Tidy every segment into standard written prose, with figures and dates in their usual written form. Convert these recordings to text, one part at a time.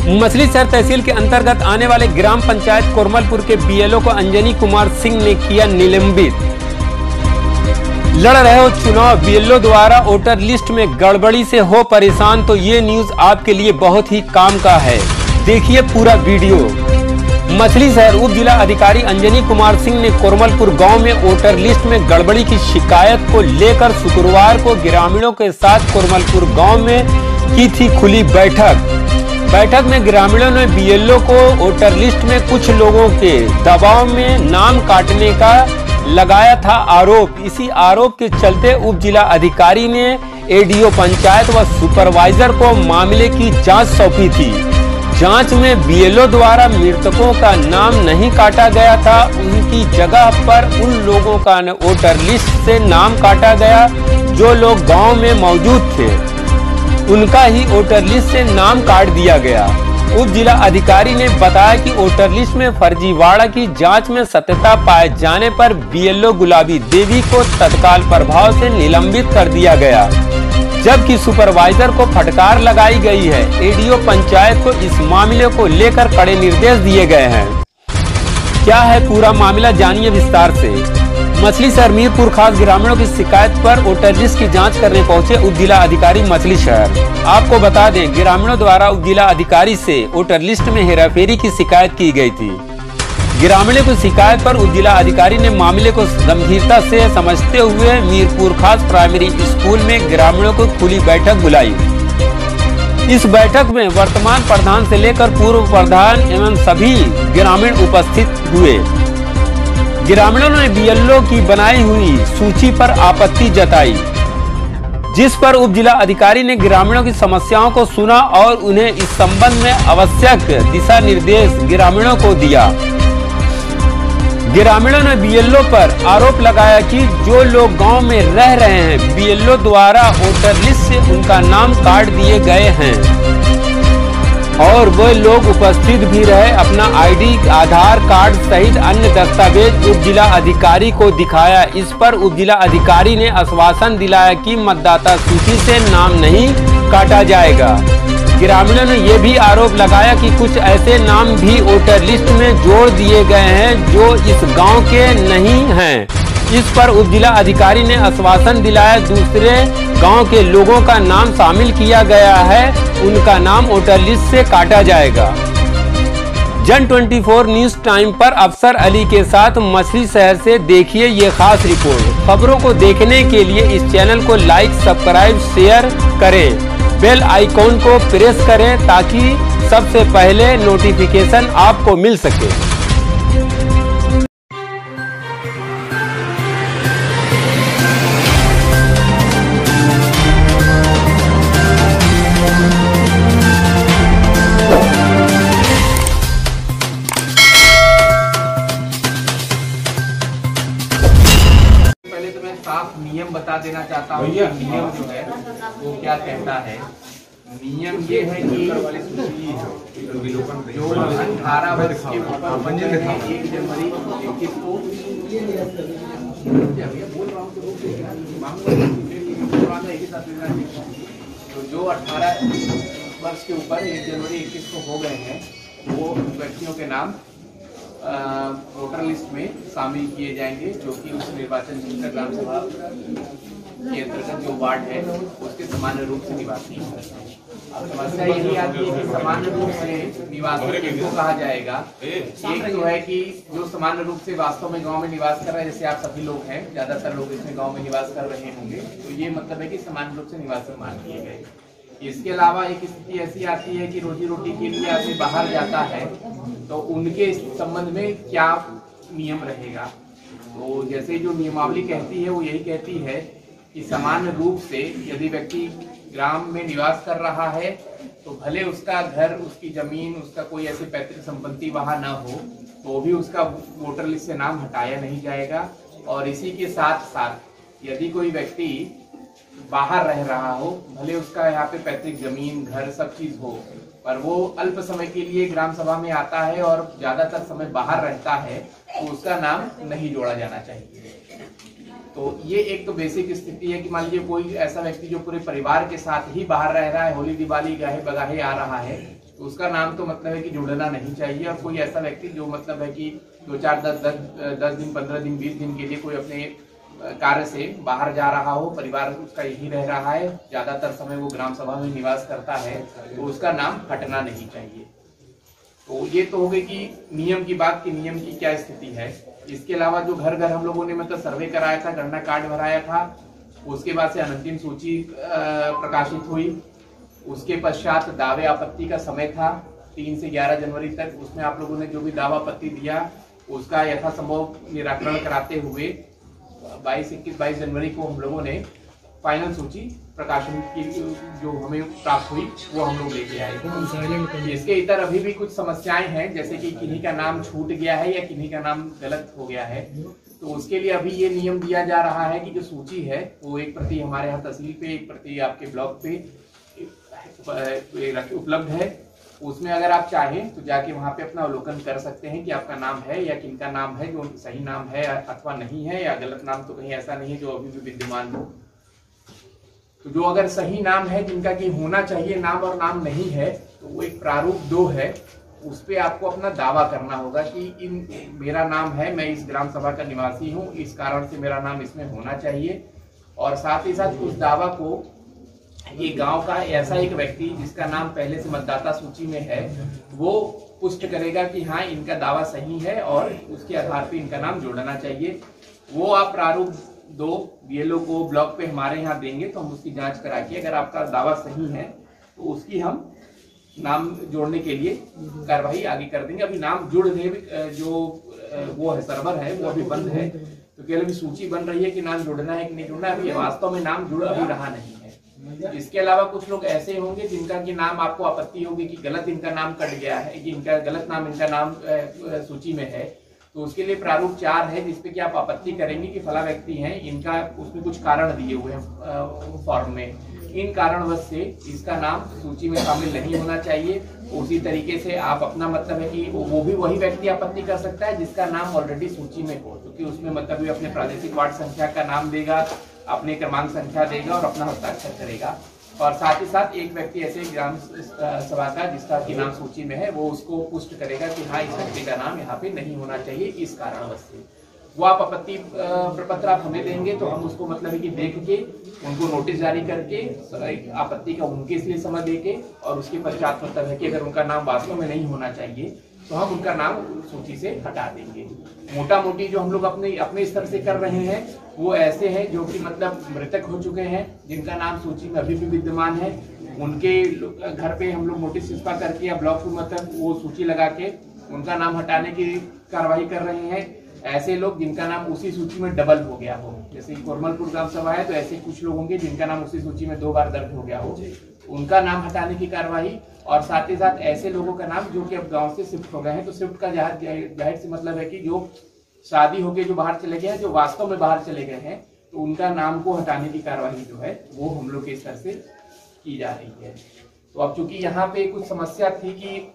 मछलीशहर तहसील के अंतर्गत आने वाले ग्राम पंचायत कोरमलपुर के बीएलओ को अंजनी कुमार सिंह ने किया निलंबित। लड़ रहे हो चुनाव, बीएलओ द्वारा वोटर लिस्ट में गड़बड़ी से हो परेशान, तो ये न्यूज आपके लिए बहुत ही काम का है। देखिए पूरा वीडियो। मछलीशहर उप जिला अधिकारी अंजनी कुमार सिंह ने कोरमलपुर गांव में वोटर लिस्ट में गड़बड़ी की शिकायत को लेकर शुक्रवार को ग्रामीणों के साथ कोरमलपुर गांव में की थी खुली बैठक में ग्रामीणों ने बीएलओ को वोटर लिस्ट में कुछ लोगों के दबाव में नाम काटने का लगाया था आरोप। इसी आरोप के चलते उप जिला अधिकारी ने एडीओ पंचायत व सुपरवाइजर को मामले की जांच सौंपी थी। जांच में बीएलओ द्वारा मृतकों का नाम नहीं काटा गया था, उनकी जगह पर उन लोगों का वोटर लिस्ट से नाम काटा गया जो लोग गांव में मौजूद थे, उनका ही वोटर लिस्ट से नाम काट दिया गया। उप जिला अधिकारी ने बताया कि वोटर लिस्ट में फर्जीवाड़ा की जांच में सत्यता पाए जाने पर बीएलओ गुलाबी देवी को तत्काल प्रभाव से निलंबित कर दिया गया, जबकि सुपरवाइजर को फटकार लगाई गई है। एडीओ पंचायत को इस मामले को लेकर कड़े निर्देश दिए गए हैं। क्या है पूरा मामला, जानिए विस्तार से। मछलीशहर मीरपुर खास ग्रामीणों की शिकायत पर वोटर लिस्ट की जांच करने पहुंचे उप जिला अधिकारी मछलीशहर। आपको बता दें, ग्रामीणों द्वारा उप जिला अधिकारी से वोटर लिस्ट में हेराफेरी की शिकायत की गई थी। ग्रामीणों की शिकायत पर उप जिला अधिकारी ने मामले को गंभीरता से समझते हुए मीरपुर खास प्राइमरी स्कूल में ग्रामीणों को खुली बैठक बुलाई। इस बैठक में वर्तमान प्रधान से लेकर पूर्व प्रधान एवं सभी ग्रामीण उपस्थित हुए। ग्रामीणों ने बीएलओ की बनाई हुई सूची पर आपत्ति जताई, जिस पर उप जिला अधिकारी ने ग्रामीणों की समस्याओं को सुना और उन्हें इस संबंध में आवश्यक दिशा निर्देश ग्रामीणों को दिया। ग्रामीणों ने बीएलओ पर आरोप लगाया कि जो लोग गांव में रह रहे हैं, बीएलओ द्वारा वोटर लिस्ट से उनका नाम काट दिए गए हैं और वे लोग उपस्थित भी रहे, अपना आईडी, आधार कार्ड सहित अन्य दस्तावेज उप जिला अधिकारी को दिखाया। इस पर उप जिला अधिकारी ने आश्वासन दिलाया कि मतदाता सूची से नाम नहीं काटा जाएगा। ग्रामीणों ने यह भी आरोप लगाया कि कुछ ऐसे नाम भी वोटर लिस्ट में जोड़ दिए गए हैं जो इस गांव के नहीं हैं। इस पर उप जिला अधिकारी ने आश्वासन दिलाया दूसरे गांव के लोगों का नाम शामिल किया गया है, उनका नाम वोटर लिस्ट से काटा जाएगा। जन 24 न्यूज टाइम पर अफसर अली के साथ मछलीशहर से देखिए ये खास रिपोर्ट। खबरों को देखने के लिए इस चैनल को लाइक, सब्सक्राइब, शेयर करें, बेल आइकॉन को प्रेस करें ताकि सबसे पहले नोटिफिकेशन आपको मिल सके। साफ नियम बता देना चाहता हूँ। नियम जो है वो क्या कहता है। नियम ये है कि जो 18 वर्ष के ऊपर बने हैं 1 जनवरी 21 को तो जो 18 वर्ष के ऊपर 1 जनवरी 21 को हो गए हैं, वो व्यक्तियों के नाम वोटर लिस्ट में शामिल किए जाएंगे, जो कि उस निर्वाचन क्षेत्र ग्राम सभा के अंतर्गत जो वार्ड है उसके सामान्य रूप से निवासी है। अब समस्या यही आती है कि सामान्य रूप से निवासी किसको कहा जाएगा। एक तो है कि जो सामान्य रूप से वास्तव में गांव में निवास कर रहे हैं, जैसे आप सभी लोग हैं, ज्यादातर लोग इसमें गाँव में निवास कर रहे होंगे, तो ये मतलब है कि सामान्य रूप से निवासी मान लिए गए। इसके अलावा एक स्थिति ऐसी आती है कि रोजी रोटी के लिए आदमी बाहर जाता है, तो उनके संबंध में क्या नियम रहेगा। तो जैसे जो नियमावली कहती है वो यही कहती है कि सामान्य रूप से यदि व्यक्ति ग्राम में निवास कर रहा है तो भले उसका घर, उसकी जमीन, उसका कोई ऐसी पैतृक संपत्ति वहां न हो, तो भी उसका वोटर लिस्ट से नाम हटाया नहीं जाएगा। और इसी के साथ साथ यदि कोई व्यक्ति बाहर रह रहा हो, भले उसका यहाँ पे पैतृक जमीन, घर, सब चीज हो, पर वो अल्प समय के लिए ग्राम सभा में आता है और ज्यादातर समय बाहर रहता है, तो उसका नाम नहीं जोड़ा जाना चाहिए। तो ये एक तो बेसिक स्थिति है कि मान लीजिए कोई ऐसा व्यक्ति जो पूरे परिवार के साथ ही बाहर रह रहा है, होली दिवाली गाहे बगाहे आ रहा है, तो उसका नाम तो मतलब है कि जुड़ना नहीं चाहिए। और कोई ऐसा व्यक्ति जो मतलब है कि 2 4 10 दिन 15 दिन 20 दिन के लिए कोई अपने कार्य से बाहर जा रहा हो, परिवार उसका यही रह रहा है, ज्यादातर समय वो ग्राम सभा में निवास करता है, तो उसका नाम हटना नहीं चाहिए। तो ये तो हो गई कि नियम की बात कि नियम की क्या स्थिति है। इसके अलावा जो घर घर हम लोगों ने मतलब सर्वे कराया था, गणना कार्ड भराया था, उसके बाद से अंतिम सूची प्रकाशित हुई। उसके पश्चात दावे आपत्ति का समय था 3 से 11 जनवरी तक। उसमें आप लोगों ने जो भी दावा आपत्ति दिया उसका यथासंभव निराकरण कराते हुए 22 जनवरी को हम लोगों ने फाइनल सूची प्रकाशन की जो हमें प्राप्त हुई वो हम लोग लेके आए। इसके इतर अभी भी कुछ समस्याएं हैं, जैसे कि किन्हीं का नाम छूट गया है या किन्हीं का नाम गलत हो गया है। तो उसके लिए अभी ये नियम दिया जा रहा है कि जो सूची है वो एक प्रति हमारे यहाँ तहसील पे, एक प्रति आपके ब्लॉक पे उपलब्ध है। उसमें अगर आप चाहें तो जाके वहाँ पे अपना अवलोकन कर सकते हैं कि आपका नाम है या किनका नाम है, जो सही नाम है अथवा नहीं है, या गलत नाम तो कहीं ऐसा नहीं है जो अभी भी विद्यमान हो। तो जो अगर सही नाम है जिनका कि होना चाहिए नाम और नाम नहीं है, तो वो एक प्रारूप 2 है, उस पे आपको अपना दावा करना होगा कि मेरा नाम है, मैं इस ग्राम सभा का निवासी हूँ, इस कारण से मेरा नाम इसमें होना चाहिए। और साथ ही साथ उस दावा को ये गांव का ऐसा एक व्यक्ति जिसका नाम पहले से मतदाता सूची में है वो पुष्ट करेगा कि हाँ इनका दावा सही है और उसके आधार पे इनका नाम जोड़ना चाहिए। वो आप प्रारूप 2 बीएलओ को ब्लॉक पे हमारे यहाँ देंगे, तो हम उसकी जांच करा के अगर आपका दावा सही है तो उसकी हम नाम जोड़ने के लिए कार्रवाई आगे कर देंगे। अभी नाम जुड़ रहे जो वो है सर्वर है वो अभी बंद है, तो केवल अभी सूची बन रही है कि नाम जुड़ना है कि नहीं जुड़ना है, अभी वास्तव में नाम जुड़ अभी रहा नहीं है। इसके अलावा कुछ लोग ऐसे होंगे जिनका कि नाम आपको आपत्ति होगी कि गलत इनका नाम कट गया है, कि इनका गलत नाम इनका नाम सूची में है, तो उसके लिए प्रारूप 4 है जिसपे कि आप आपत्ति करेंगे कि फला व्यक्ति हैं, इनका उसमें कुछ कारण दिए हुए हैं फॉर्म में, इन कारणवश से इसका नाम सूची में शामिल नहीं होना चाहिए। उसी तरीके से आप अपना मतलब है कि वो भी वही व्यक्ति आपत्ति कर सकता है जिसका नाम ऑलरेडी सूची में हो, क्योंकि उसमें मतलब भी अपने प्रादेशिक वार्ड संख्या का नाम देगा, अपने क्रमांक संख्या देगा और अपना हस्ताक्षर करेगा। और साथ ही साथ एक व्यक्ति ऐसे ग्राम सभा का जिसका कि नाम सूची में है वो उसको पुष्ट करेगा कि हाँ इस व्यक्ति का नाम यहाँ पे नहीं होना चाहिए इस कारणवश से। वो आप आपत्ति प्रपत्र आप हमें देंगे तो हम उसको मतलब है कि देख के उनको नोटिस जारी करके आपत्ति का उनके इसलिए समय देके और उसके पश्चात मतलब है कि अगर उनका नाम वास्तव में नहीं होना चाहिए तो हम उनका नाम सूची से हटा देंगे। मोटा मोटी जो हम लोग अपने स्तर से कर रहे हैं वो ऐसे हैं जो कि मतलब मृतक हो चुके हैं, जिनका नाम सूची में अभी भी विद्यमान है, उनके घर पे हम लोग नोटिस छिपा करके या ब्लॉक मतलब वो सूची लगा के उनका नाम हटाने की कार्रवाई कर रहे हैं। ऐसे लोग जिनका नाम उसी सूची में डबल हो गया हो, जैसे कोरमलपुर ग्राम सभा है तो ऐसे कुछ लोग होंगे जिनका नाम उसी सूची में 2 बार दर्ज हो गया हो, उनका नाम हटाने की कार्रवाई। और साथ ही साथ ऐसे लोगों का नाम जो कि अब गांव से शिफ्ट हो गए हैं, तो शिफ्ट का जाहिर से मतलब है कि जो शादी होके जो बाहर चले गए हैं, जो वास्तव में बाहर चले गए हैं, तो उनका नाम को हटाने की कार्रवाई जो है वो हम लोग के स्तर से की जा रही है। तो अब चूंकि यहाँ पे कुछ समस्या थी कि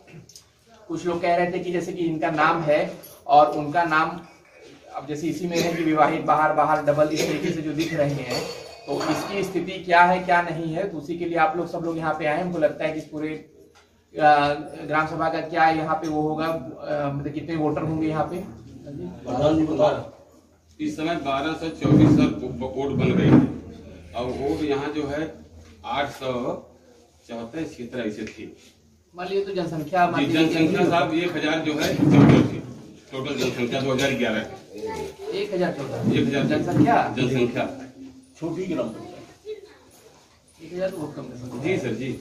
कुछ लोग कह रहे थे कि जैसे कि इनका नाम है और उनका नाम अब जैसे इसी में है कि विवाहित बाहर बाहर डबल इस तरीके से जो दिख रहे हैं, तो इसकी स्थिति क्या है क्या नहीं है, तो उसी के लिए आप लोग सब लोग यहाँ पे आए। हमको लगता है कि पूरे ग्राम सभा का क्या यहाँ पे वो होगा, मतलब कितने वोटर होंगे यहाँ पे? इस समय 1224 वोट बन रहे हैं और वोट यहाँ जो है 874 ऐसे थी। मान लीजिए तो जनसंख्या साहब 1000 जो है टोटल जनसंख्या 2011 है। 1014 जनसंख्या छोटी ग्राम 1000 वोट कम। जी सर जी।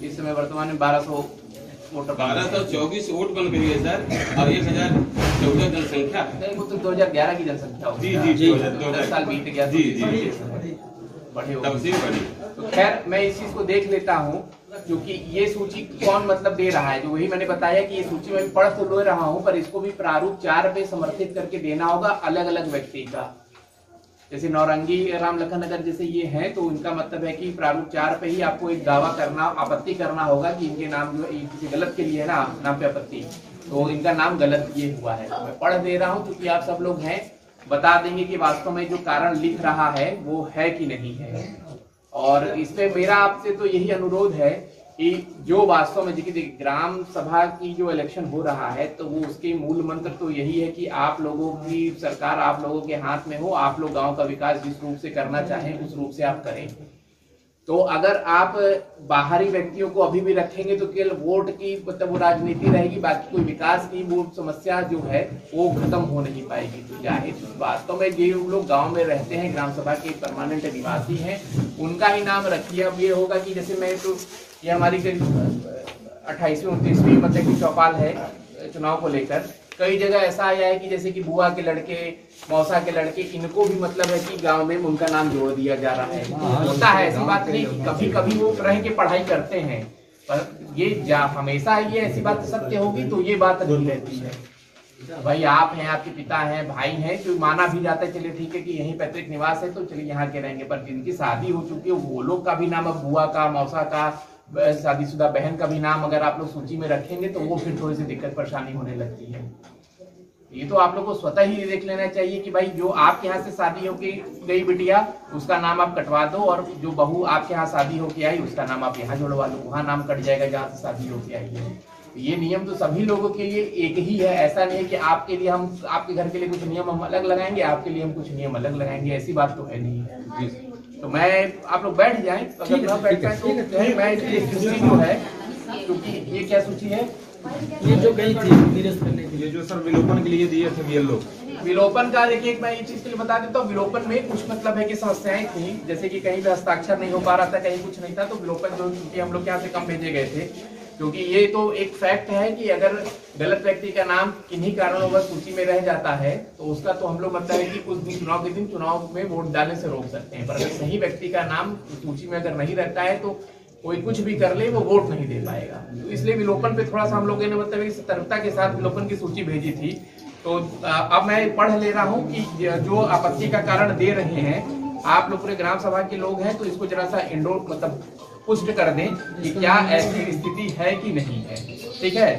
इस समय वर्तमान में 1200 वोटर 1224 वोट बन गई है सर और 1014 जनसंख्या। नहीं वो तो 2011 की जनसंख्या होगी। जी 10 साल बीत गया। जी बढ़े हो तब से बढ़ी। तो खैर मैं इस चीज को देख लेता हूँ क्योंकि ये सूची कौन मतलब दे रहा है, जो वही मैंने बताया कि ये सूची में पढ़ तो ले रहा हूँ पर इसको भी प्रारूप 4 पे समर्थित करके देना होगा अलग अलग व्यक्ति का। जैसे नौरंगी राम लखन नगर जैसे ये हैं तो उनका मतलब है कि प्रारूप 4 पे ही आपको एक दावा करना आपत्ति करना होगा कि इनके नाम जो किसी गलत के लिए है ना नाम पे आपत्ति, तो इनका नाम गलत ये हुआ है। तो मैं पढ़ दे रहा हूँ क्योंकि आप सब लोग हैं बता देंगे कि वास्तव में जो कारण लिख रहा है वो है कि नहीं है। और इसमें मेरा आपसे तो यही अनुरोध है कि जो वास्तव में देखिए ग्राम सभा की जो इलेक्शन हो रहा है तो वो उसके मूल मंत्र तो यही है कि आप लोगों की सरकार आप लोगों के हाथ में हो, आप लोग गांव का विकास जिस रूप से करना चाहें उस रूप से आप करें। तो अगर आप बाहरी व्यक्तियों को अभी भी रखेंगे तो केवल वोट की मतलब वो राजनीति रहेगी, बाकी कोई विकास की वो समस्या जो है वो खत्म हो नहीं पाएगी। तो जाहिर वास्तव में जो लोग गांव में रहते हैं, ग्राम सभा के परमानेंट निवासी हैं, उनका ही नाम रखिए। अब ये होगा कि जैसे मैं तो ये हमारी 28वीं 29वीं मतलब की चौपाल है चुनाव को लेकर, कई जगह ऐसा आया है कि जैसे कि बुआ के लड़के, मौसा के लड़के, इनको भी मतलब है कि गांव में उनका नाम जोड़ दिया जा रहा है। होता है, ऐसी बात नहीं कि कभी कभी वो रह के पढ़ाई करते हैं, पर ये हमेशा ये ऐसी बात सत्य होगी तो ये बात नहीं रहती है। भाई आप हैं, आपके पिता हैं, भाई हैं, जो माना भी जाता है चलिए ठीक है कि यहीं पैतृक निवास है तो चलिए यहाँ के रहेंगे, पर जिनकी शादी हो चुकी है वो लोग का भी नाम, अब बुआ का, मौसा का, शादीशुदा बहन का भी नाम अगर आप लोग सूची में रखेंगे तो वो फिर थोड़ी सी दिक्कत परेशानी होने लगती है। ये तो आप लोग को स्वतः ही देख लेना चाहिए कि भाई जो आपके यहाँ से शादी होके गई बिटिया उसका नाम आप कटवा दो, और जो बहू आपके यहाँ शादी होके आई उसका नाम आप यहाँ जोड़वा दो, वहाँ नाम कट जाएगा जहाँ से शादी होके आई है। ये नियम तो सभी लोगों के लिए एक ही है। ऐसा नहीं है कि आपके लिए हम आपके घर के लिए कुछ नियम हम अलग लगाएंगे, आपके लिए हम कुछ नियम अलग लगाएंगे, ऐसी बात तो है नहीं। तो मैं आप लोग बैठ जाएं, अगर ना बैठ पाए तो मैं इसलिए सूची जो है, क्योंकि ये क्या सूची है, ये जो गई थी निरस्त करने के लिए, ये जो सर विलोपन के लिए दिए थे बीएलओ, विलोपन का देखिए मैं ये चीज के लिए बता देता हूँ। विलोपन में कुछ मतलब है कि समस्याएं थी, जैसे कि कहीं पे हस्ताक्षर नहीं हो पा रहा था, कहीं कुछ नहीं था, तो विलोपन जो हम लोग यहाँ से कम भेजे गए थे, क्योंकि ये तो एक फैक्ट है कि अगर गलत व्यक्ति का नाम किन्हीं कारणों सूची में रह जाता है तो उसका तो हम लोग मतलब है कि उस दिन चुनाव के दिन चुनाव में वोट डालने से रोक सकते हैं, पर अगर सही व्यक्ति का नाम सूची में अगर नहीं रहता है तो कोई कुछ भी कर ले वो वोट नहीं दे पाएगा। तो इसलिए विलोपन पे थोड़ा सा हम लोगों ने मतलब सतर्कता के साथ विलोपन की सूची भेजी थी। तो अब मैं पढ़ ले रहा हूँ कि जो आपत्ति का कारण दे रहे हैं आप लोग पूरे ग्राम सभा के लोग हैं, तो इसको जरा सा इंडोर मतलब पुष्ट कर दें कि क्या ऐसी स्थिति है कि नहीं है। ठीक है,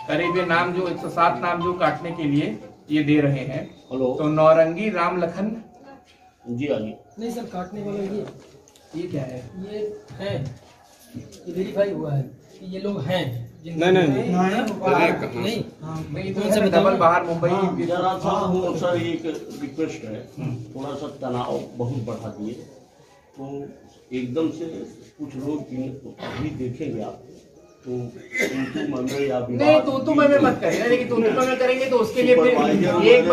करीब ये नाम जो 107 नाम जो काटने के लिए ये दे रहे हैं। तो नौरंगी राम लखन जी आइए। नहीं सर, काटने वाला ये क्या है, ये है, ये वेरीफाई हुआ है कि ये लोग हैं। नहीं तो डबल बाहर मुंबई। जरा सा सर एक रिक्वेस्ट है, थोड़ा सा तनाव बहुत बढ़ा दिए, तो एकदम से कुछ लोग अभी देखेंगे आप तो नहीं तो मैं मत करेंगे, लेकिन तो करेंगे तो उसके लिए फिर एक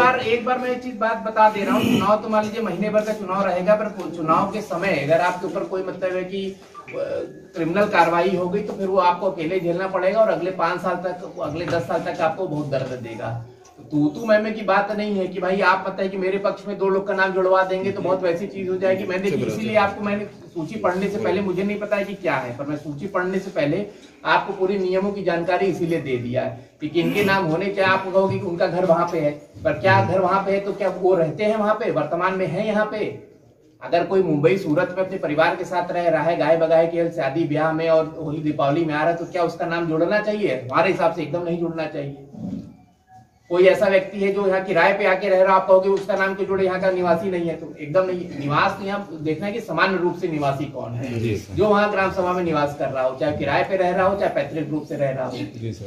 बार मैं एक चीज बात बता दे रहा हूँ। चुनाव तो मान लीजिए महीने भर का चुनाव रहेगा, पर चुनाव के समय अगर आपके ऊपर कोई मतलब है कि क्रिमिनल कार्रवाई हो गई तो फिर वो आपको अकेले झेलना पड़ेगा और अगले 5 साल तक, अगले 10 साल तक आपको बहुत दर्द देगा। तू मैं की बात नहीं है कि भाई आप पता है कि मेरे पक्ष में 2 लोग का नाम जुड़वा देंगे तो बहुत वैसी चीज हो जाएगी। मैं देखिए इसीलिए आपको मैंने सूची पढ़ने से पहले, मुझे नहीं पता है कि क्या है, पर मैं सूची पढ़ने से पहले आपको पूरी नियमों की जानकारी इसीलिए दे दिया है कि किनके नाम होने। क्या आप कहोगे कि उनका घर वहां पे है, पर क्या घर वहां पे है तो क्या वो रहते हैं वहां पे, वर्तमान में है यहाँ पे? अगर कोई मुंबई सूरत में अपने परिवार के साथ रह रहा है, गाय बगाए केवल शादी ब्याह में और होली दीपावली में आ रहा है, तो क्या उसका नाम जोड़ना चाहिए? हमारे हिसाब से एकदम नहीं जोड़ना चाहिए। कोई ऐसा व्यक्ति है जो यहाँ किराए पे आके रह रहा, आप कहोगे उसका नाम क्यों जोड़े, यहाँ का निवासी नहीं है, तो एकदम नहीं। निवास तो यहाँ देखना है कि सामान्य रूप से निवासी कौन है, जो वहाँ ग्राम सभा में निवास कर रहा हो, चाहे किराए पे रह रहा हो चाहे पैतृक रूप से रह रहा हो।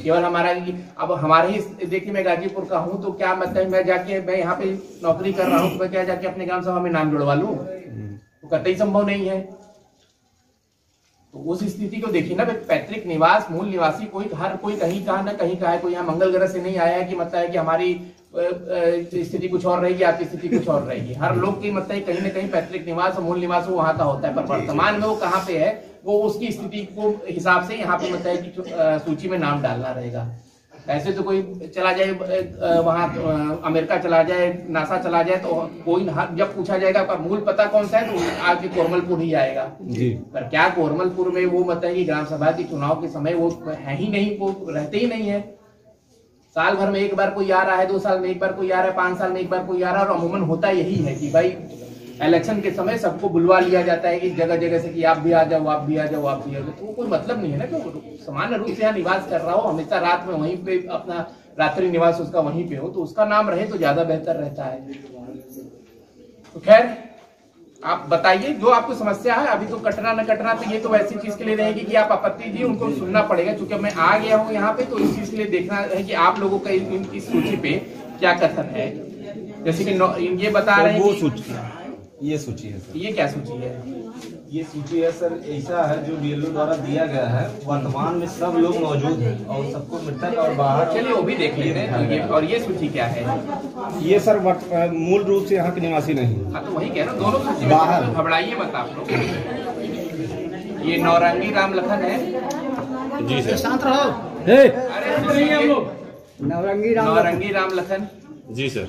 केवल हमारा अब हमारे ही देखिए मैं गाजीपुर का हूँ, तो क्या मतलब मैं जाके मैं यहाँ पे नौकरी कर रहा हूँ तो मैं क्या जाके अपने ग्राम सभा में नाम जुड़वा लूँ? तो कतई संभव नहीं है। तो उस स्थिति को देखिए ना, पैतृक निवास, मूल निवासी कोई हर कोई कहीं कहा ना कहीं कहा है, कोई यहाँ मंगल ग्रह से नहीं आया है कि मतलब है कि हमारी स्थिति कुछ और रहेगी, आपकी स्थिति कुछ और रहेगी। हर लोग की मतलब कहीं ना कहीं पैतृक निवास, मूल निवास वो वहां का होता है, पर वर्तमान में वो कहाँ पे है वो उसकी स्थिति को हिसाब से यहाँ पे मतलब है कि सूची में नाम डालना रहेगा। ऐसे तो कोई चला जाए वहां अमेरिका चला जाए, नासा चला जाए, तो कोई जब पूछा जाएगा आपका मूल पता कौन सा है तो आपके कोरमलपुर ही आएगा जी। पर क्या कोरमलपुर में वो मतलब कि ग्राम सभा के चुनाव के समय वो है ही नहीं, वो रहते ही नहीं है। साल भर में एक बार कोई आ रहा है, 2 साल में एक बार कोई आ रहा है, 5 साल में एक बार कोई आ रहा है, और अमूमन होता यही है कि भाई इलेक्शन के समय सबको बुलवा लिया जाता है कि जगह जगह से कि आप भी आ जाओ, आप भी आ जाओ, आप भी आ जाओ। तो कोई मतलब नहीं है ना कि सामान्य रूप से यहाँ निवास कर रहा हो, हमेशा रात में वहीं पे अपना रात्रि निवास उसका वहीं पे हो, तो उसका नाम रहे तो ज्यादा बेहतर रहता है। तो खैर आप बताइए जो आपको समस्या है। अभी तो कटना न कटना तो ये तो वैसी चीज के लिए रहेगी कि आप आपत्ति दी, उनको सुनना पड़ेगा। क्योंकि मैं आ गया हूँ यहाँ पे तो इस चीज के लिए देखना है कि आप लोगों का इनकी सूची पे क्या कथन है। जैसे कि ये बता रहे हैं वो कि सूची है, ये सूची है सर। ये क्या सूची है? ये सूची है सर, ऐसा है जो बीएलओ द्वारा दिया गया है। वर्तमान में सब लोग मौजूद हैं और सबको मृतक और बाहर। चलिए वो भी देख लेते हैं। और ये सूची क्या है? ये सर मूल रूप से यहाँ के निवासी नहीं। हाँ तो वही कह रहा हूँ, दोनों सूची बाहर। में घबराइए मत आप लोग। ये नौरंगी राम लखन है। जी सर। शांत रहो। अरे नौरंगी राम लखन। जी सर।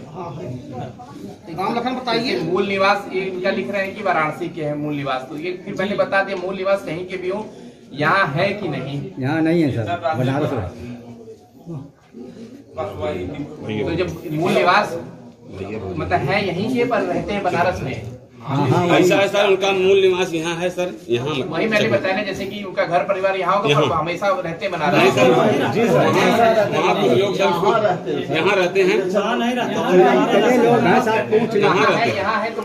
राम लखन बताइए। मूल निवास इनका लिख रहे हैं कि वाराणसी के हैं मूल निवास। तो ये फिर पहले बता दिया मूल निवास कहीं के भी हो, यहाँ है कि नहीं? यहाँ नहीं है सर, बनारस है। तो जब मूल निवास मतलब है यहीं के पर रहते हैं बनारस में। ऐसा है सर, उनका मूल निवास यहाँ है सर। यहाँ वही मैंने बताया ना, जैसे कि उनका घर परिवार यहाँ होगा पर हमेशा रहते बनारस। नहीं सर, वहाँ कुछ लोग सर यहाँ रहते हैं। यहाँ है तो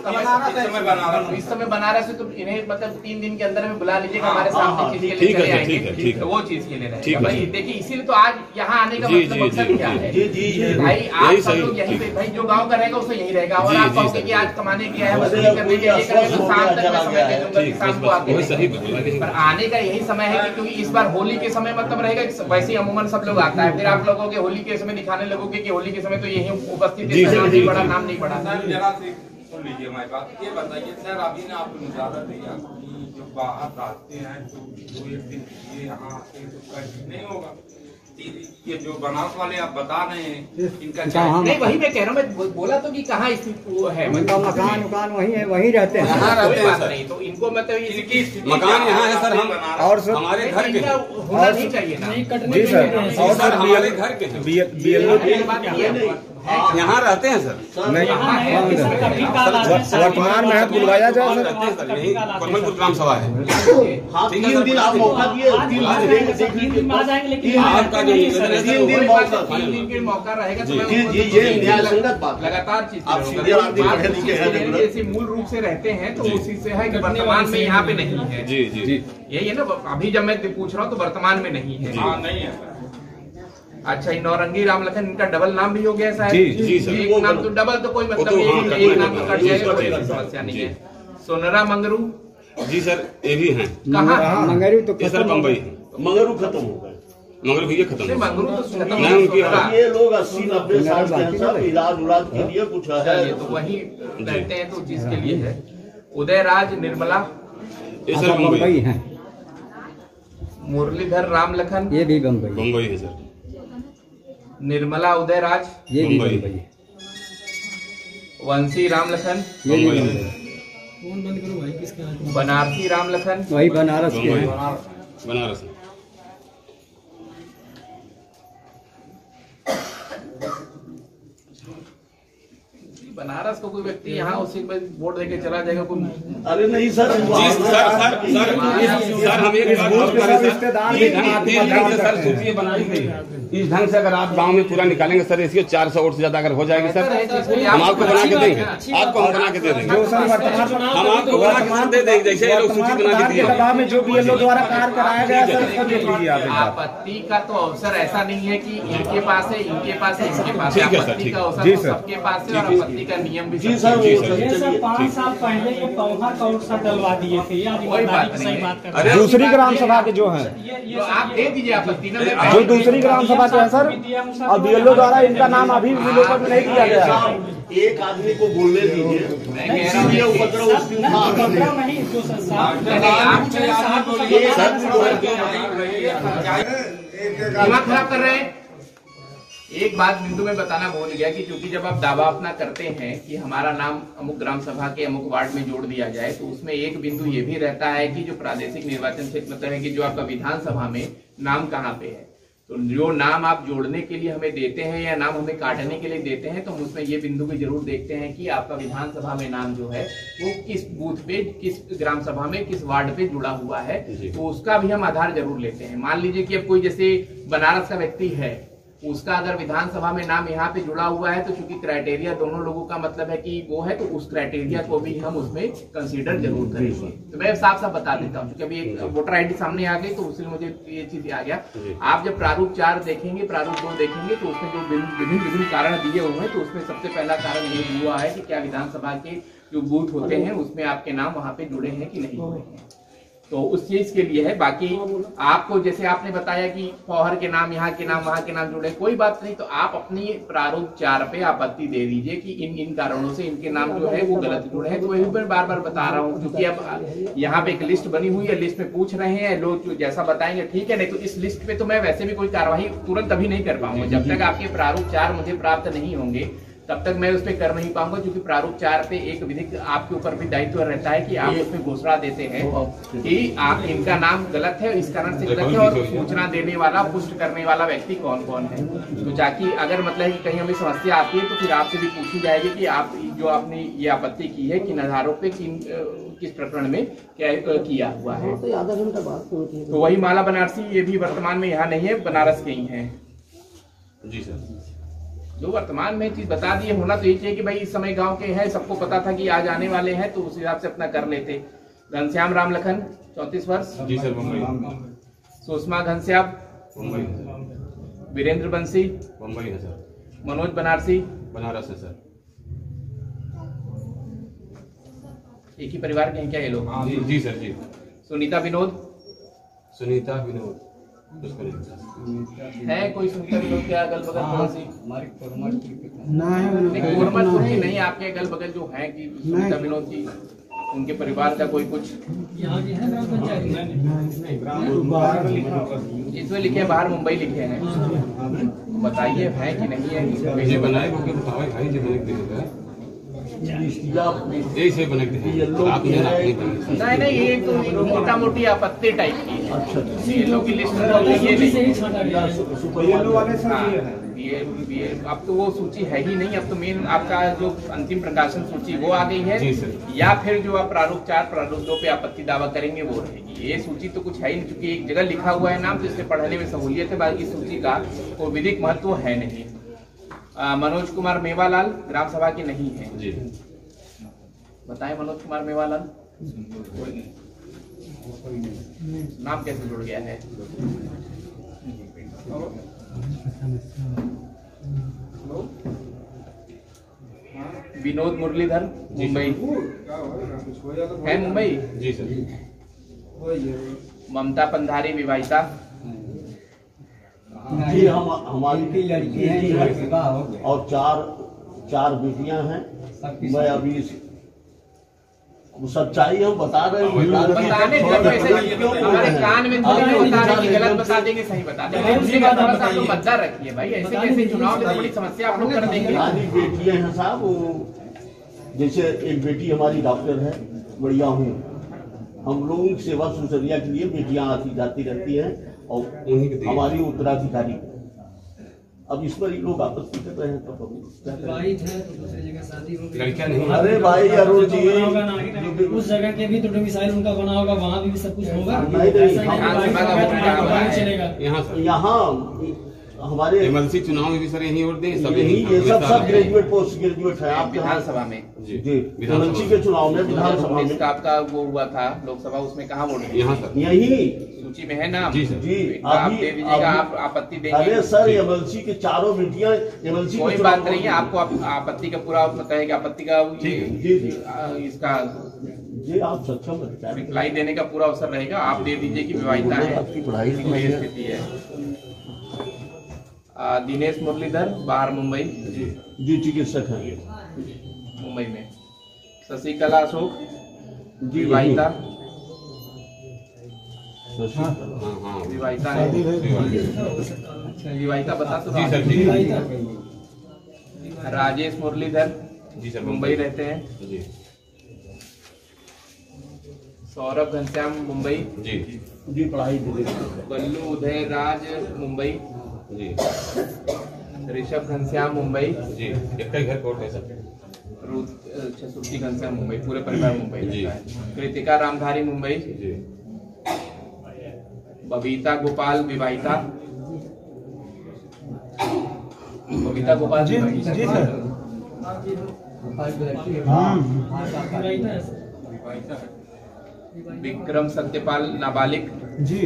इस समय बनारस है तो इन्हें मतलब 3 दिन के अंदर में बुला लीजिएगा हमारे सामने चीज के लिए चले आएंगे। तो वो चीज के लिए रहेगा भाई। देखिए इसीलिए तो आज यहाँ आने का मतलब मकसद क्या है भाई? आप सब लोग यहीं पे भाई, जो गाँव का रहेगा उसको यहीं रहेगा। और आप कहोगे कि आज कमाने गया है शाम तक मैं समय दे दूंगा कि शाम को आके पर आने का यही समय है कि क्योंकि इस बार होली के समय मतलब रहेगा। वैसे अमूमन सब लोग आता है, फिर आप लोगों के होली के समय दिखाने लगोगे कि होली के समय तो यही उपस्थित है, नाम नहीं पड़ा, नाम नहीं पड़ा। सुन लीजिए हमारी बात। ये बताइए सर, अभी ने आपको मुजाहरा दिया कि जो बाहर रहते हैं तो एक दिन ये यहाँ आते हैं तो नहीं होगा। ये जो बनारस वाले आप बता रहे हैं इनका नहीं, वही मैं कह रहा हूँ। मैं बोला तो कि कहाँ स्थित वो है, मकान मकान वही है, वहीं रहते हैं। यहाँ रहते हैं नहीं तो इनको मतलब इनकी स्थिति मकान यहाँ है सर। हम और सर हमारे घर के होना नहीं चाहिए ना। जी सर। और सर हमारे घर के बीएलओ यहाँ रहते हैं सर। नहीं, वर्तमान में है तो बुलवाया जाए सर। रहते हैं सर, यही कोरमलपुर ग्राम सभा है। हाँ, 3 दिन आप मौका दिए, 3 दिन आपका जो निवेदन है तीन दिन मौका, 3 दिन के मौका रहेगा। ये न्यायसंगत बात। लगातार चीज आप सीधे आदमी पढ़े लिखे हैं, जैसे मूल रूप से रहते हैं तो उसी से है कि वर्तमान में यहाँ पे नहीं है। जी जी यही है ना। अभी जब मैं पूछ रहा हूँ तो वर्तमान में नहीं है। हाँ नहीं है सर। अच्छा, ये नौरंगी राम लखन इनका डबल नाम भी हो गया शायद। जी सर। एक नाम तो डबल तो कोई मतलब एक नाम तो कट जाएगा, कोई समस्या नहीं है। सोनरा मंगरू जी सर, ये भी हैं। कहाँ? मंगरू तो ये सर बम्बई, मगरू खत्म हो गए। मगर भैया खत्म नहीं, मंगरू तो खत्म नहीं, हो उनकी गया। ये लोग 80-90 साल के हैं सब, इलाज उलाज के लिए कुछ चलिए, तो वही रहते हैं तो चीज के लिए है। उदयराज निर्मला ये सर बम्बई है। मुरलीधर राम लखन ये भी बम्बई। बम्बई है सर। निर्मला उदयराज ये भी बम्बई। बम्बई। वंशी राम लखन ये भी बम्बई। बम्बई। बनारसी राम लखन वही बनारस के बम्बई। हैं। बनारस। बनारस को कोई व्यक्ति यहाँ उसी पे वोट देके चला जाएगा कोई। अरे नहीं सर, जी सर हम एक बात और करें सर। ये ढंग से सर सूची बनाई गई इस ढंग से अगर आप गांव में पूरा निकालेंगे सर, इसके 400 वोट से ज्यादा अगर हो जाएगी सर, हम आपको बना के देंगे। आपको हम बना के दे देंगे। हम आपको बना के दे देंगे। जैसे ये लोग सूची बना के दिए में जो बीएलओ द्वारा कार्य कराया गया सर, उसको देख लीजिए आप एक बार। आपत्ति का तो अवसर ऐसा नहीं है कि इनके पास है, इनके पास है, इसके पास है। ठीक है सर, आपत्ति ठीक का है। अवसर जी तो सर। सबके पास है और आपत्ति का नियम भी जी सबके सर, जी वो सर। ये सर चलिए। 5 साल पहले ये पौधा काउंट सा डलवा दिए थे। यार कोई बात सही नहीं बात है। कर अरे दूसरी ग्राम सभा के जो हैं, तो आप दे दीजिए आपत्ति ना। जो दूसरी ग्राम सभा के हैं सर, और बीएलओ द्वारा इनका नाम अभी विलोपन नहीं किया गया है। एक आदमी को बोलने दीजिए, मैं कह रहा हूँ ये उपद्रव उस दिन था। नहीं जो संसार दिमाग खराब कर रहे हैं। एक बात बिंदु में बताना भूल गया कि क्योंकि जब आप दावा अपना करते हैं कि हमारा नाम अमुक ग्राम सभा के अमुक वार्ड में जोड़ दिया जाए, तो उसमें एक बिंदु ये भी रहता है कि जो प्रादेशिक निर्वाचन क्षेत्र मतलब है कि जो आपका विधानसभा में नाम कहाँ पे है। तो जो नाम आप जोड़ने के लिए हमें देते हैं या नाम हमें काटने के लिए देते हैं, तो हम उसमें ये बिंदु भी जरूर देखते हैं कि आपका विधानसभा में नाम जो है वो किस बूथ पे, किस ग्राम सभा में, किस वार्ड पे जुड़ा हुआ है। तो उसका भी हम आधार जरूर लेते हैं। मान लीजिए कि अब कोई जैसे बनारस का व्यक्ति है उसका अगर विधानसभा में नाम यहाँ पे जुड़ा हुआ है तो चूंकि क्राइटेरिया दोनों लोगों का मतलब है कि वो है, तो उस क्राइटेरिया को भी हम उसमें कंसीडर जरूर करेंगे। तो मैं साफ साफ बता देता हूँ, क्योंकि अभी एक वोटर आईडी सामने आ गई तो उससे मुझे ये चीज आ गया। आप जब प्रारूप 4 देखेंगे, प्रारूप 2 देखेंगे तो उसमें जो विभिन्न कारण दिए हुए हैं, तो उसमें सबसे पहला कारण ये हुआ है कि क्या विधानसभा के जो बूथ होते हैं उसमें आपके नाम वहाँ पे जुड़े हैं कि नहीं जुड़े हैं, तो उस चीज के लिए है। बाकी आपको जैसे आपने बताया कि फौहर के नाम, यहाँ के नाम, वहाँ के नाम जुड़े, कोई बात नहीं, तो आप अपनी प्रारूप 4 पे आपत्ति दे दीजिए कि इन कारणों से इनके नाम जो है वो गलत जुड़े हैं। तो वही मैं बार बार बता रहा हूँ, क्योंकि अब यहाँ पे एक लिस्ट बनी हुई है, लिस्ट में पूछ रहे हैं लोग, जैसा बताएंगे ठीक है, नहीं तो इस लिस्ट पे तो मैं वैसे भी कोई कार्रवाई तुरंत अभी नहीं कर पाऊंगा। जब तक आपके प्रारूप 4 मुझे प्राप्त नहीं होंगे तब तक मैं उस पर कर नहीं पाऊंगा, क्योंकि प्रारूप 4 पे एक विधिक आपके ऊपर भी दायित्व रहता है कि आप उसमें घोषणा देते हैं कि आप इनका नाम गलत है, इस कारण से गलत है, और सूचना देने वाला, पुष्ट करने वाला व्यक्ति कौन कौन है। तो जाकि अगर मतलब कि कहीं हमें समस्या आती है तो फिर आपसे भी पूछी जाएगी कि आप जो आपने ये आपत्ति की है किन आधारों पे, किस प्रकरण में क्या किया हुआ है। तो वही माला बनारसी, ये भी वर्तमान में यहाँ नहीं है, बनारस के ही है। जी सर, जो वर्तमान में चीज बता दिए, होना तो यही चाहिए कि भाई इस समय गांव के हैं, सबको पता था कि आज आने वाले हैं, तो उस हिसाब से अपना कर लेते। घनश्याम राम लखन 34 वर्ष। जी सर, मुंबई। सुषमा घनश्याम मुंबई। वीरेंद्र बंसी मुंबई है सर। मनोज बनारसी बनारस है सर। एक ही परिवार के हैं क्या ये लोग? जी जी सर जी। सुनीता विनोद। सुनीता विनोद है कोई सुनीता विनोद के अगल बगल पड़ोसी? नहीं, आपके अगल बगल जो है कि सुनीता विनोद की, उनके परिवार का कोई कुछ इसमें लिखे हैं, बाहर मुंबई लिखे हैं, बताइए है कि नहीं है। जी बनाए होंगे, बताओ भाई जी बने के से बने के नहीं, ये तो मोटा मोटी आपत्ति टाइप की है। ये लोग की लिस्ट ये अब तो वो सूची है ही नहीं, अब तो मेन आपका जो अंतिम प्रकाशन सूची वो आ गई है, या फिर जो आप प्रारूप 4 प्रारूप 2 पे आपत्ति दावा करेंगे वो रहेगी। ये सूची तो कुछ है ही नहीं, क्योंकि एक जगह लिखा हुआ है नाम, तो इससे पढ़ने में सहूलियत है, बाकी सूची का कोई विधिक महत्व है नहीं। मनोज कुमार मेवालाल ग्राम सभा के नहीं है जी, बताएं मनोज कुमार मेवालाल नाम कैसे जुड़ गया है? विनोद मुरलीधर मुंबई है, मुंबई जी सर। ममता पंधारी विवाहिता जी, हम हमारी लड़की है और चार बेटियां हैं। मैं अभी सच्चाई हम बता रहे हैं, हमारे कान में गलत बता देंगे, सही बता देंगे, आप लोग मद्दा रखिए भाई, ऐसे कैसे चुनाव में बड़ी समस्या आप लोग कर देंगे। सारी बेटियां हैं साहब, जैसे एक बेटी हमारी डॉक्टर है, बढ़िया हूँ, हम लोगों की सेवा सुसरिया के लिए बेटियां आती जाती रहती हैं और हमारी उत्तराधिकारी। अब इस पर लोग आपत्ति कर रहे हैं, तो लड़कियां नहीं। अरे भाई अरुण जी, उस जगह के भी तो डोमिसाइल उनका बना होगा, वहाँ भी सब कुछ होगा। यहाँ हमारे एमएलसी चुनाव में भी सर यही वोट दें, सब यही, ये सब ग्रेजुएट पोस्ट ग्रेजुएट है। आप विधानसभा में जी एमएलसी के चुनाव में विधानसभा में आपका वो हुआ था लोकसभा, उसमें कहाँ वोट? यहाँ सर, यही सूची में है नाम जी सर जी। आप दे दीजिएगा, आप आपत्ति देंगे। अरे सर, एमएलसी के चारों बेटियां एमएलसी, कोई बात नहीं है, आपको आपत्ति का पूरा पता है कि आपत्ति का जी इसका जी आप सक्षम रिप्लाई देने का पूरा अवसर रहेगा। आप दे दीजिए कि विवाहिता है, आपकी पढ़ाई स्थिति है। दिनेश मुरलीधर बाहर मुंबई जी चिकित्सक हैं मुंबई में। शशिकला अशोक विवाहिता, विवाहिता है, विवाहिता बता तो जी सर जी। राजेश मुरलीधर जी सर, मुंबई रहते हैं जी। सौरभ घनश्याम मुंबई जी पढ़ाई। बल्लू उदय राज मुंबई जी। ऋषभ घनश्याम मुंबई जी, एक ही घर कोर्ट है सर। श्रुति घनश्याम मुंबई, पूरे परिवार मुंबई जी। रहता है। कृतिका रामधारी मुंबई जी। बबीता गोपाल विवाहिता बबीता गोपाल जी जी सर। विक्रम सत्यपाल नाबालिग। जी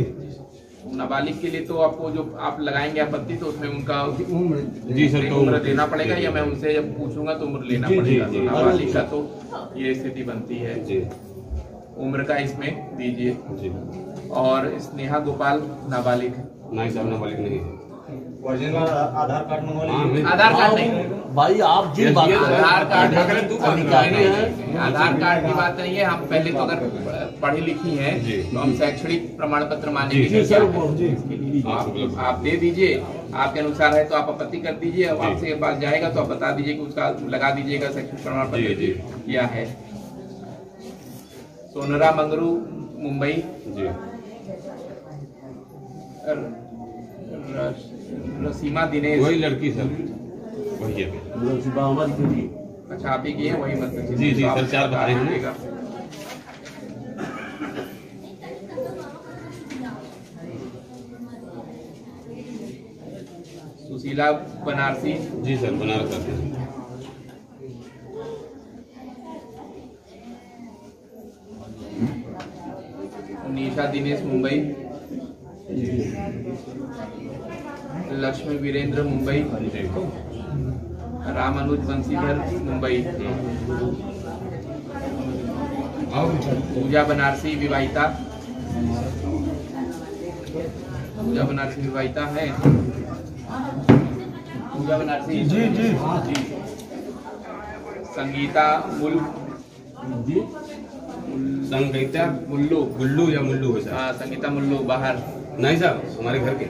नाबालिग के लिए तो आपको जो आप लगाएंगे आपत्ति तो उसमें उनका जी सर, तो उम्र देना पड़ेगा या मैं उनसे जब पूछूंगा तो उम्र लेना जी, पड़ेगा। जी, तो जी। नाबालिग का तो ये स्थिति बनती है। जी उम्र का इसमें दीजिए। जी। और स्नेहा गोपाल नाबालिग। नहीं साहब, नाबालिग नहीं है। ओरिजिनल आधार कार्ड मंगवा हाँ, लीजिए। आधार कार्ड नहीं, भाई आप जिन बात कर रहे हैं, आधार कार्ड अधिकारी हैं। आधार कार्ड की बात नहीं है। हम पहले तो अगर पढ़ी लिखी हैं जी। तो हम शैक्षणिक प्रमाण पत्र जी, मानेंगे। जी, क्या सर, है? जी। आप दे दीजिए, आपके अनुसार है तो आप आपत्ति कर दीजिए। अब जी। आपसे बात जाएगा तो आप बता दीजिए कि उसका लगा दीजिएगा शैक्षणिक प्रमाण जी, पत्र जी। क्या है। सोनरा मंगरू मुंबई। जी रसीमा दिनेश। वही लड़की सर, वही है। हमारी बेटी। अच्छा आप ही की है वही मतलब। जी, जी, तो आप सर, 4 बताए हैं ना। दीजिएगा। सुशीला बनारसी। जी सर, बनारस आते हैं। निशा दिनेश मुंबई। लक्ष्मी वीरेंद्र मुंबई। राम अनुज बंसीधर मुंबई। पूजा बनारसी विवाहिता। पूजा बनारसी विवाहिता है। पूजा बनारसी। जी जी। संगीता संगीता मुल्लू। गुल्लू या मुल्लू है सर? हाँ संगीता मुल्लू बाहर नहीं साहब, हमारे घर के।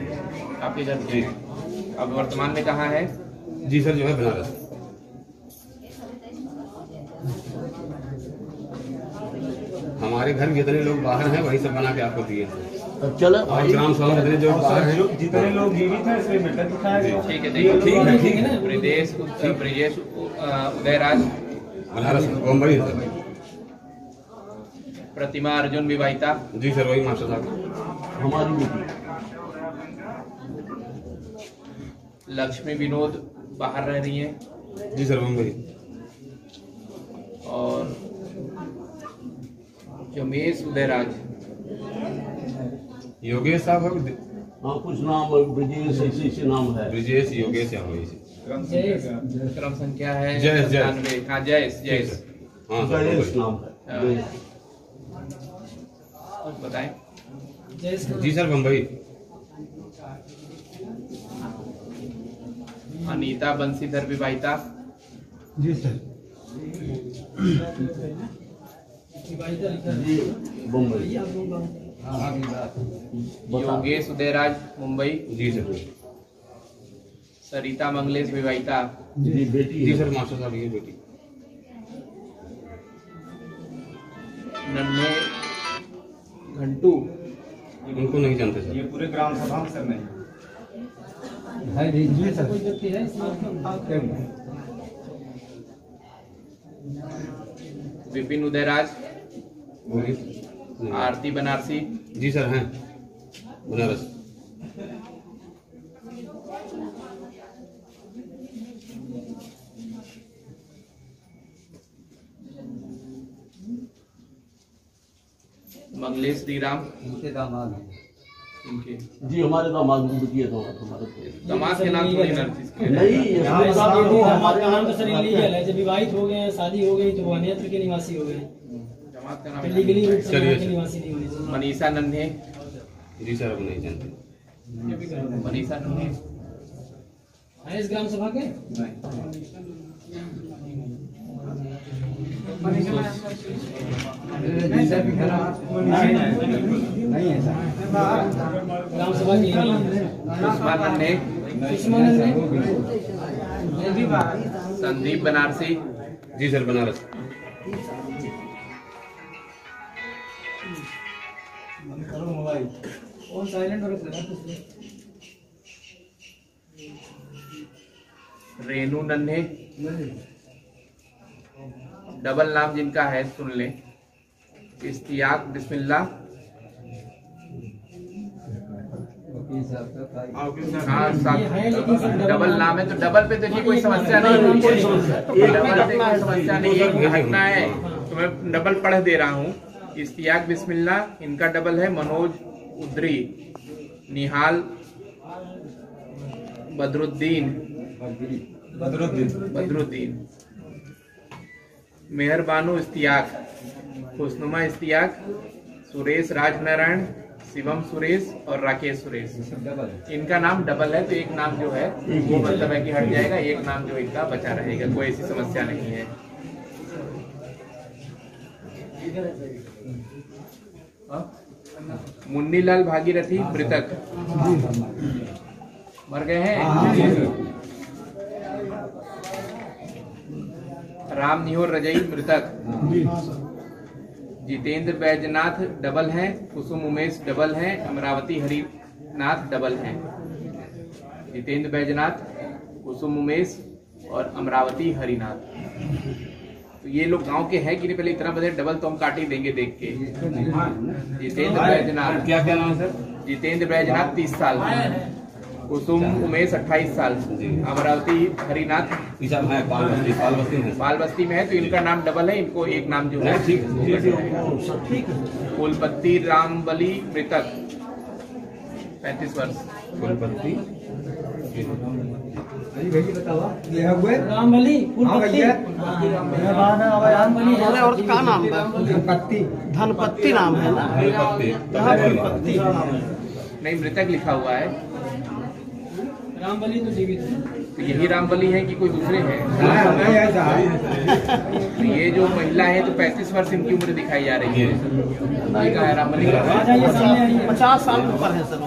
आपके घर जी। अब वर्तमान में कहाँ है? जी सर, जो है बनारस। हमारे घर जितने लोग बाहर हैं वही सब बना के आपको दिए हैं। चलो और ग्राम सभा जितने जो बाहर हैं, जितने लोग जीवित हैं इसमें मृतक दिखाया गया। ठीक है देखिए। ठीक है। ब्रजेश उदयराज। बनारस बम्बई है सर। प्रतिमा अर्जुन विवाहिता। जी सर, वही मास्टर साहब। हमारी बेटी। लक्ष्मी विनोद बाहर रह रही हैं। जी सर, बम्बई। और जमेश उदयराज। योगेश साहब है। हाँ कुछ नाम ब्रजेश ऐसे नाम है। ब्रिजेश योगेश या वही से। क्रम संख्या है जयेश, जयेश। 97। हाँ जयेश। हाँ सर, गणेश बम्बई। नाम है। बताएं। जी सर, बम्बई। अनीता बंसीधर विवाहिता। जी सर। जी मुंबई। योगेश उदयराज मुंबई। जी सर। सरिता मंगलेश विवाहिता। जी बेटी जी है। सर, मास्टर साहब ये बेटी। नन्हे घंटू। उनको नहीं जानते सर। ये पूरे ग्राम सभा में सर नहीं है जी सर। कोई व्यक्ति है इसमें? विपिन उदयराज। नहीं। आरती बनारसी। जी सर, हैं बनारस। मंगलेश श्रीराम। उनके दामाद हैं। इनके जी हमारे दामाद बिटिया तो हमारे दामाद के नाम थोड़ी नर्सिस के नहीं हमारे इसमें साथ तो हमारे हमारे नाम तो सर इलीगल है। जब विवाहित हो गए हैं, शादी हो गई तो वो अन्यत्र के निवासी हो गए। जमात का फिर नाम लीगली रूप से चलिए यहाँ के सर। निवासी नहीं होने चाहिए। मनीषा नन्हे। जी सर, अब नहीं जानते। मनीषा नन्हे है इस ग्राम सभा के? जी सर। नहीं है सर। ग्राम सभा की नहीं है। सुषमा नन्हे। संदीप बनारसी। जी सर, बनारस। और साइलेंट हो रहे। रेनू नन्हे। डबल नाम जिनका है सुन लें। इश्तियाक बिस्मिल्लाह। हाँ डबल नाम है तो डबल पे देखिए कोई समस्या नहीं, डबल पे कोई समस्या नहीं। एक घटना है तो मैं डबल पढ़ दे रहा हूँ। इश्तियाक बिस्मिल्लाह, इनका डबल है मनोज उद्री, निहाल बदरुद्दीन, मेहरबानू इश्तियाक, खुशनुमा इश्तियाक, सुरेश राजनारायण, शिवम सुरेश और राकेश सुरेश। इनका नाम डबल है तो एक नाम जो है वो मतलब है कि हट जाएगा, एक नाम जो इनका बचा रहेगा, कोई ऐसी समस्या नहीं है। मुन्नीलाल भागीरथी मृतक, मर गए हैं। राम निहोर रजई मृतक, जितेंद्र बैजनाथ डबल हैं, कुसुम उमेश डबल हैं, अमरावती हरिनाथ डबल हैं। जितेंद्र बैजनाथ, कुसुम उमेश और अमरावती हरिनाथ। तो ये लोग गांव के हैं कि नहीं, पहले इतना बजे डबल तो हम काट ही देंगे देख के। जितेंद्र बैजनाथ, क्या क्या नाम है सर? जितेंद्र बैजनाथ 30 साल, कुसुम उमेश 28 साल, अमरावती हरिनाथ बाल बस्ती में है तो इनका नाम डबल है, इनको एक नाम जो है। फूलपत्ती रामबली मृतक 35 वर्ष। फूलपत्ती रामबली और क्या नाम है? धनपत्ती नाम है ना? फूलपत्ती नहीं, मृतक लिखा हुआ है। रामबली तो जीवित है। तो यही रामबली है कि कोई दूसरे हैं? तो ये जो महिला है तो 35 वर्ष इनकी उम्र दिखाई जा रही है। ये कहा है रामबली का? 50 साल ऊपर है सर।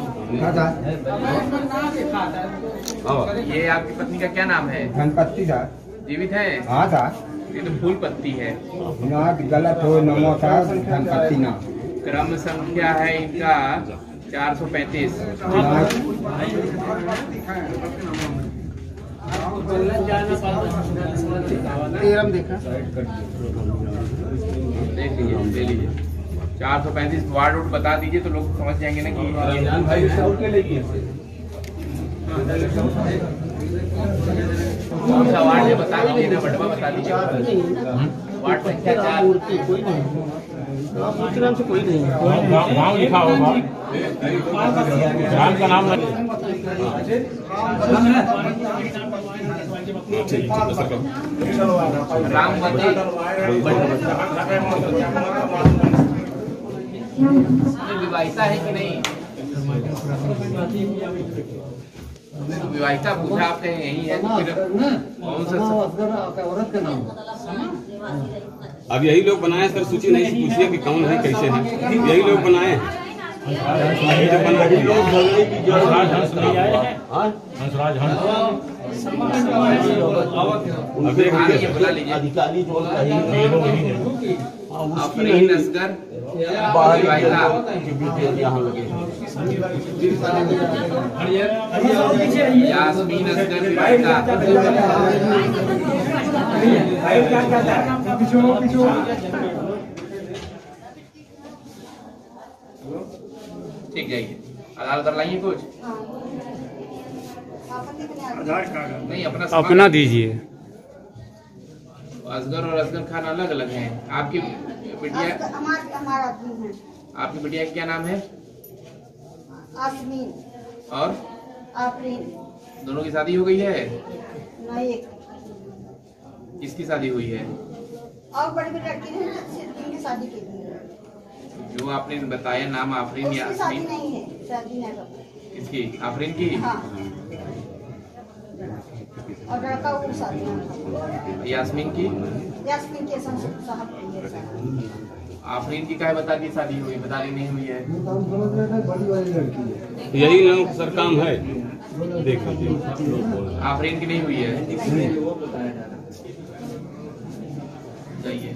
ये आपकी पत्नी का क्या नाम है? धनपत्ती सर। जीवित है? हाँ सर। ये तो फूलपत्ती है। गलत हो नमो सर, धनपत्ती नाम। क्रम संख्या है इनका 435। देख लीजिए, ले लीजिए 435 वार्ड उठ बता दीजिए तो लोग समझ जाएंगे ना कि कौन सा वार्ड है, बता दीजिए ना, बटवा बता दीजिए। वार्ड संख्या 4। उसके नाम से कोई नहीं गाँव लिखा होगा, ग्राम का नाम रामवती विवाहिता है कि नहीं? विवाहिता पूछा आपने, यही है तो फिर कौन सा औरत का नाम? अब यही लोग बनाए सर, सूची नहीं से पूछिए कि कौन है कैसे है, यही लोग बनाए हैं। अधिकारी जो अफरीन असगर यहाँ लगे यास्मीन असगर विवाहिता। ठीक जाइए, आधार उधर लाइए कुछ नहीं, अपना दीजिए। असगर और असगर खान अलग अलग हैं। आपकी बिटिया, आपकी बिटिया का क्या नाम है? आसमीन और आफरीन। दोनों की शादी हो गई है? नहीं, किसकी शादी हुई है? और बड़ी बड़ी लड़की ने उनकी शादी की थी। जो आपने बताया नाम आफरीन या उसकी शादी आसमीन, नहीं है, शादी नहीं है। किसकी? आफरीन की? हाँ। और लड़का वो शादी। यास्मीन की? यास्मीन के साहब की है। आफरीन की क्या बता दी शादी हुई, बता दी नहीं हुई है? यही लोग सर काम है, देख लीजिए। आफरीन की नहीं हुई है? जाइए,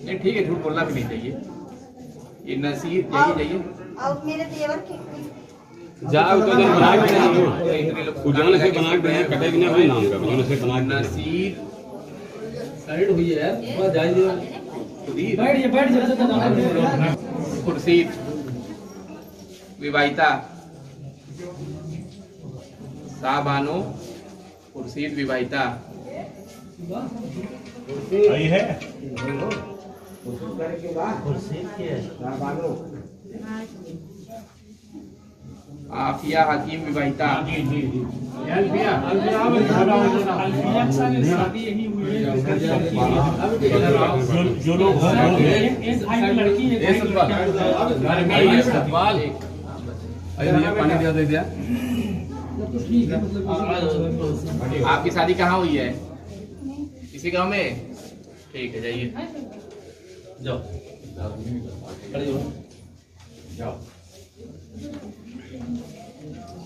नहीं ठीक है, झूठ बोलना भी नहीं चाहिए। ये नसीर, जाइए जाइए। और मेरे देवर की जाओ तो जन बना के नहीं, उजान से बना के कटे भी नहीं नाम का, उजान से बना के। नसीर साइड हुई है, थोड़ा जाइए, बैठ जा। खुर्शीद विवाहिता साबानो खुर्शीद विवाहिता। सही है। आफिया हकीम विवाहिता। जो लोग पानी दिया दे दिया। आपकी शादी कहाँ हुई है? इसी गांव में? ठीक है, जाइए। जाओ जाओ।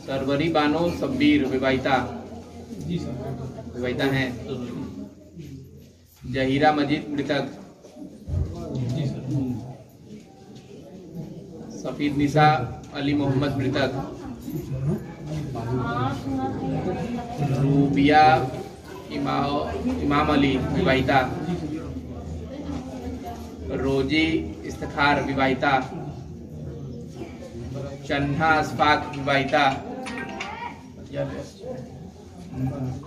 सरवरी बानो शब्बीर विवाहिता। विवाहिता हैं। जहीरा मजीद मृतक। सफीद निसा अली मोहम्मद मृतक। रूबिया इमाम अली विवाहिता। रोजी इफ्तिखार विवाहिता। चन्हा अशफाक विवाहिता।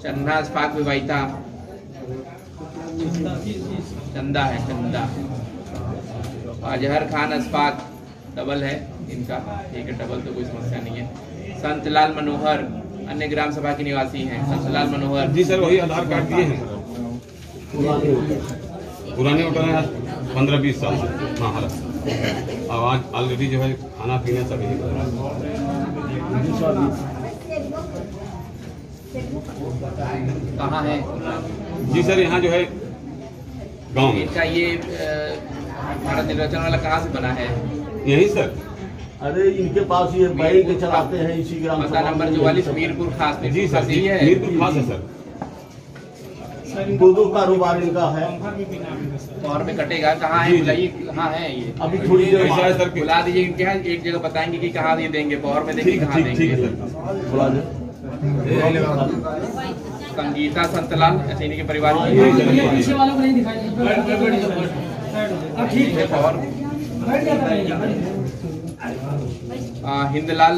चन्हा अशफाक विवाहिता। चंदा है, चंदा। अजहर खान अशफाक डबल है इनका, ठीक है, डबल तो कोई समस्या नहीं है। संतलाल मनोहर अन्य ग्राम सभा के निवासी हैं। संतलाल मनोहर। जी सर, वही आधार कार्ड दिए हैं। पुराने वोटर हैं 15-20 साल से। हाँ हाँ, अब आज ऑलरेडी जो है खाना पीना सब यही कर रहा है। कहाँ है? जी सर, यहाँ जो है गांव में। इनका ये भारत निर्वाचन वाला कहाँ से बना है? यही सर। अरे इनके पास ये बैंक चलाते हैं इसी ग्राम पता नंबर 44 मीरपुर खास। जी सर, सही है, मीरपुर खास है सर। दो कारोबार इनका है। और में कटेगा। कहाँ है? बुलाइए, कहाँ है ये? अभी थोड़ी देर ऐसा है सर कि बुला दीजिए। इनके यहाँ एक जगह बताएंगे कि कहाँ ये देंगे, पौर में देंगे, कहाँ ठीक देंगे। है सर। बुला दे। संगीता संतलाल ऐसे इन्हीं के परिवार की। पीछे वालों को नहीं दिखाई। ठीक है। और हिंदलाल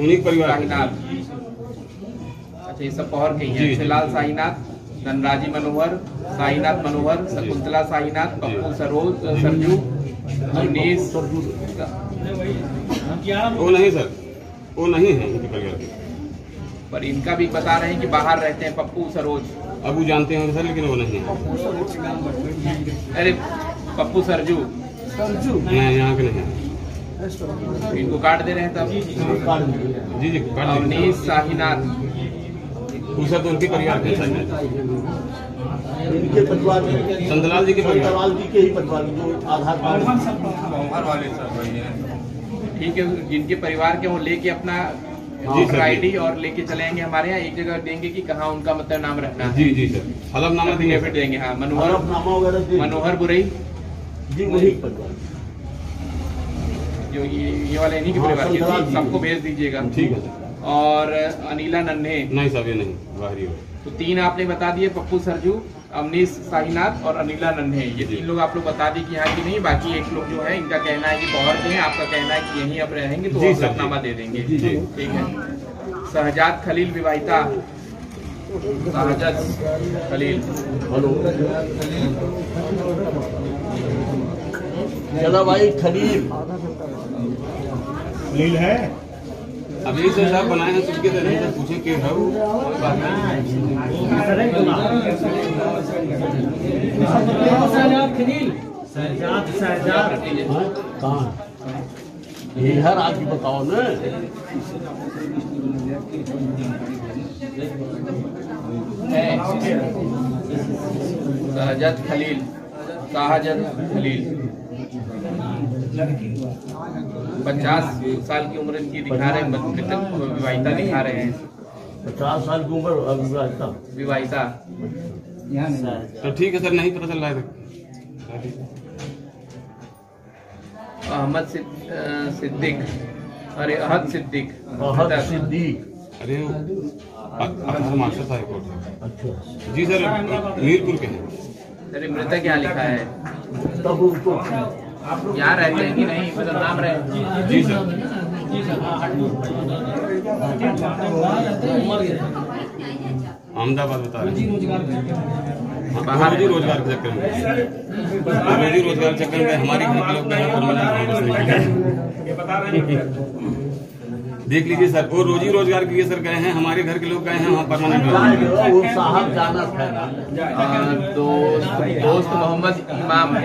उन्हीं परिवार साहीनाथ। अच्छा, ये सब पौर के ही हैं। हिंदलाल साहीनाथ, धनराजी मनोहर, साईनाथ मनोहर, शकुंतला साईनाथ, पप्पू सरोज सरजू, अवनीश। वो नहीं सर, वो नहीं है उनके परिवार के। पर इनका भी बता रहे हैं कि बाहर रहते हैं पप्पू सरोज। अब वो जानते हैं सर, लेकिन वो नहीं है। अरे पप्पू सरजू नहीं, यहाँ के नहीं है। इनको काट दे रहे हैं तब। जी जी, काट अवनीश साहीनाथ। दूसरा तो उनके परिवार के सर। इनके परिवार संतलाल जी के परिवार। संतलाल जी के ही परिवार जो आधार कार्ड वाले सर वही है। ठीक है, जिनके परिवार के वो लेके अपना वोटर आईडी और लेके चलेंगे हमारे यहाँ। एक जगह देंगे कि कहाँ उनका मतलब नाम रखना है। जी जी सर, हलफनामा देंगे। हाँ, मनोहर बुरई जी, वही परिवार जो ये वाले इन्हीं के परिवार के। सबको भेज दीजिएगा। ठीक है सर। और अनिला नन्हे। नहीं साहब, ये नहीं, बाहरी हो। तो 3 आपने बता दिए, पप्पू सरजू, अवनीश साहीनाथ और अनिला नन्हे। ये 3 लोग आप लोग बता दी कि यहाँ की नहीं। बाकी एक लोग जो है इनका कहना है कि बाहर के हैं, आपका कहना है कि यहीं अब रहेंगे, तो हलफनामा दे देंगे। ठीक है। शहजाद खलील विवाहिता। शहजाद खलील। चला भाई खलील है। अब यही सर साहब बनाए हैं, सबके तो नहीं सर, पूछे कि है वो कहाँ हर आगे बताओ न। शहजाद खलील, शाहजाद खलील। 50 साल की उम्र इनकी दिखा रहे हैं, मृतक विवाहिता दिखा रहे हैं। 50 साल की उम्र विवाहिता। तो ठीक है सर, नहीं पता चल रहा है। अहमद सिद्दीक, अरे अहद सिद्दीक। अरे मास्टर साहब कोर्ट। अच्छा जी सर, मीरपुर के हैं। अरे मृतक क्या लिखा है? यहाँ रहते हैं कि नहीं? मतलब नाम रहे। जी सर। अहमदाबाद बता रहे रोजी रोजगार रोजी रोजगार के चक्कर में हमारे घर के लोग गए हैं। देख लीजिए सर, वो रोजी रोजगार के लिए सर गए हैं, हमारे घर के लोग गए हैं वहाँ परमानेंट। वो साहब जाना था दोस्त मोहम्मद इमाम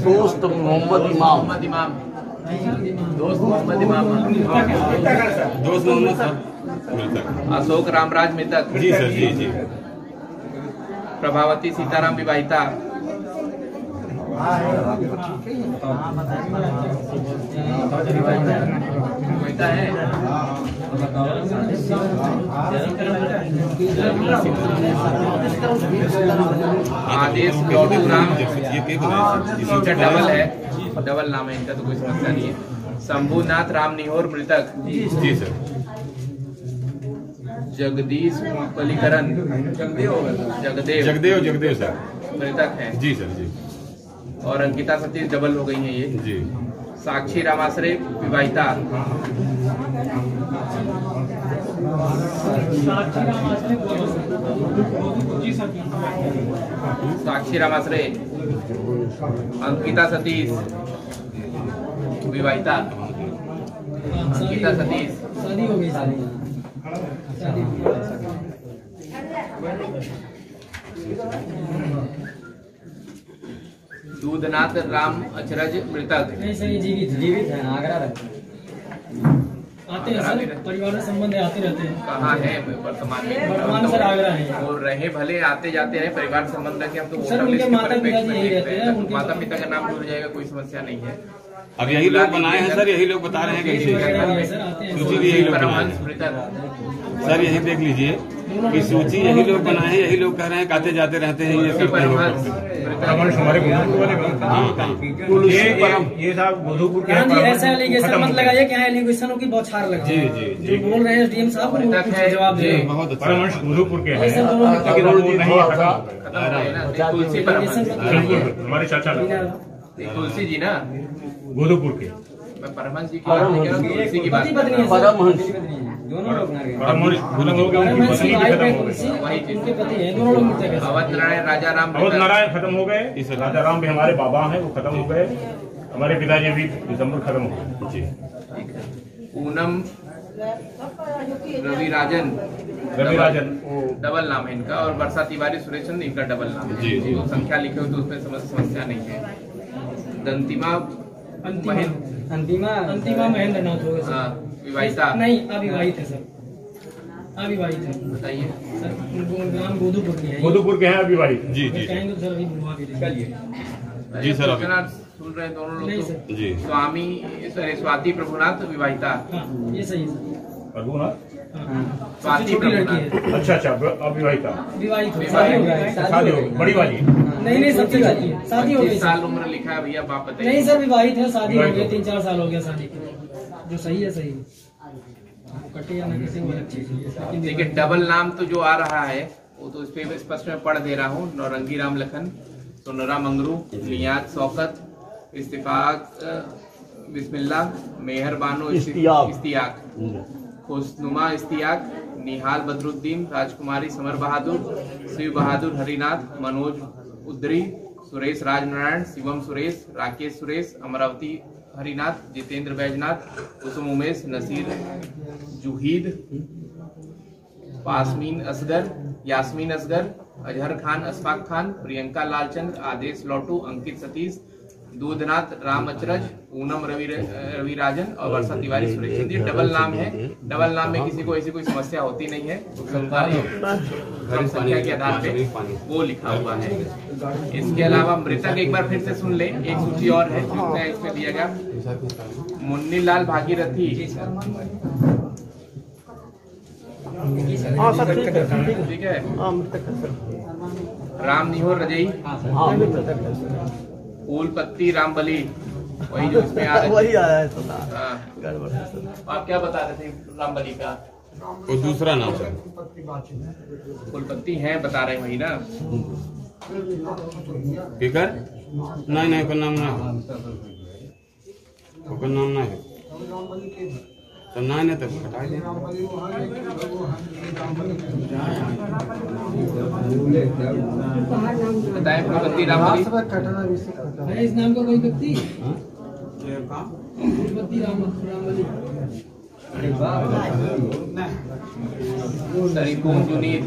दोस्त मोहम्मद इमाम दोस्त मोहम्मद इमाम दोस्त मोहम्मद सर अशोक रामराज मृतक। जी सर, जी जी। प्रभावती सीताराम विवाहिता। विवाहिता है। आदेश राम, डबल है, डबल नाम है इनका, तो कोई समस्या नहीं है। शंभुनाथ राम निहोर मृतक। जी सर। जगदीश बलिकरण जगदेव सर मृतक है। जी सर, जी। और अंकिता सतीश डबल हो गई हैं ये। जी। साक्षी रामाश्रय विवाहिता। साक्षी रामाश्रय। अंकिता सतीश विवाहिता। अंकिता सतीश शादी हो गई। दूधनाथ राम अचरज मृतक। नहीं सर, ये जीवित है, आगरा रहते हैं। आते हैं सर, परिवार संबंध आते रहते हैं। कहाँ है वर्तमान में? वर्तमान सर आगरा है। और रहे भले आते जाते रहे, परिवार संबंध के हम तो सर उनके माता पिता जी यही रहते हैं। माता पिता का नाम जुड़ जाएगा, कोई समस्या नहीं है। अब यही लोग बनाए हैं सर, यही लोग बता रहे हैं कैसे सूची भी यही लोग बनाए हैं सर। यही देख लीजिए कि सूची यही लोग बनाए हैं, यही लोग कह रहे हैं आते जाते रहते हैं, ये करते हैं। ये साहब गोधुपुर के ऐसा एलिगेशन मत लगाइए कि यहाँ एलिगेशनों की बौछार लग जी जी जी बोल रहे हैं डीएम साहब, जवाब दे। बहुत अच्छा। गोधुपुर के हैं, हमारे चाचा तुलसी जी ना, गोधुपुर के मैं परमहंस जी की बात नहीं कर रहा हूँ, तुलसी की बात कर रहा हूँ। दोनों लोग परमहंस हो गए, उनकी पत्नी भी खत्म हो गई। उनके पति हैं, दोनों लोग मृतक हैं। अवध नारायण राजा राम अवध नारायण खत्म हो गए, राजा राम भी हमारे बाबा हैं, वो खत्म हो गए। हमारे पिताजी भी दिसंबर खत्म हो गए जी। पूनम रविराजन डबल नाम है इनका, और वर्षा तिवारी सुरेश चंद्र इनका डबल नाम है। तो संख्या लिखे हो तो उसमें समस्या नहीं है। दंतिमा अंतिमा महेंद्र नाथ हो गए सर। विवाहिता नहीं, अविवाहित है सर, अविवाहित है। बताइए सर, ग्राम गोधुपुर के हैं। गोधुपुर के हैं अविवाहित। जी जी कहेंगे तो सर अभी बुलवा भी देंगे। जी सर। सुन रहे हैं दोनों लोग नहीं तो? सर। जी। स्वाति प्रभुनाथ विवाहिता। हाँ, ये सही है सर। प्रभुनाथ स्वाति छोटी लड़की है, अच्छा अविवाहिता, विवाहित हो, शादी हो गई। शादी हो बड़ी वाली। नहीं सबसे छोटी है, शादी हो गई। साल उम्र लिखा है भैया, बाप बताइए। नहीं सर, विवाहित है, शादी हो गई, 3-4 साल हो गया शादी के। जो सही है सही है, कटे या न कटे वो अलग चीज है। देखिए डबल नाम तो जो आ रहा है वो तो इस पे स्पष्ट में पढ़ दे रहा हूँ। नौरंगी राम लखन, सोनरा मंगरू, लियात शौकत, इस्तिफाक बिस्मिल्लाह, मेहर बानो इस्तियाक, खुशनुमा इस्तियाक, निहाल बदरुद्दीन, राजकुमारी समर बहादुर, शिव बहादुर हरिनाथ, मनोज उद्री, सुरेश राजनारायण, शिवम सुरेश, राकेश सुरेश, अमरावती हरिनाथ, जितेंद्र बैजनाथ, कुसुम उमेश, नसीर जुहीद, यास्मीन असगर, अजहर खान, अशफाक खान, प्रियंका लालचंद्र, आदेश लौटू, अंकित सतीश, दूधनाथ राम अचरज, पूनम रविराजन और वर्षा तिवारी सुरेश चंद्र। ये डबल नाम है। डबल नाम में किसी को ऐसी कोई समस्या होती नहीं है। संख्या के आधार पे वो लिखा हुआ है। इसके अलावा मृतक एक बार फिर से सुन ले, एक सूची और है इसमें दिया गया। मुन्नीलाल भागीरथी, हाँ सर ठीक है। राम निहोर रजई, फूलपत्ती रामबली, वही जो इसमें आ रहा है, वही आया है। आप क्या बता रहे थे रामबली का? वो दूसरा नाम सर। फूलपत्ती है बता रहे वही ना? स्पीकर नहीं, कोई नाम नहीं, कोई नाम नहीं है। तो ना तो हटा दें। बताएं प्रगति रामबली है इस नाम का कोई व्यक्ति? प्रगति रामबली सरीकुम जुनीद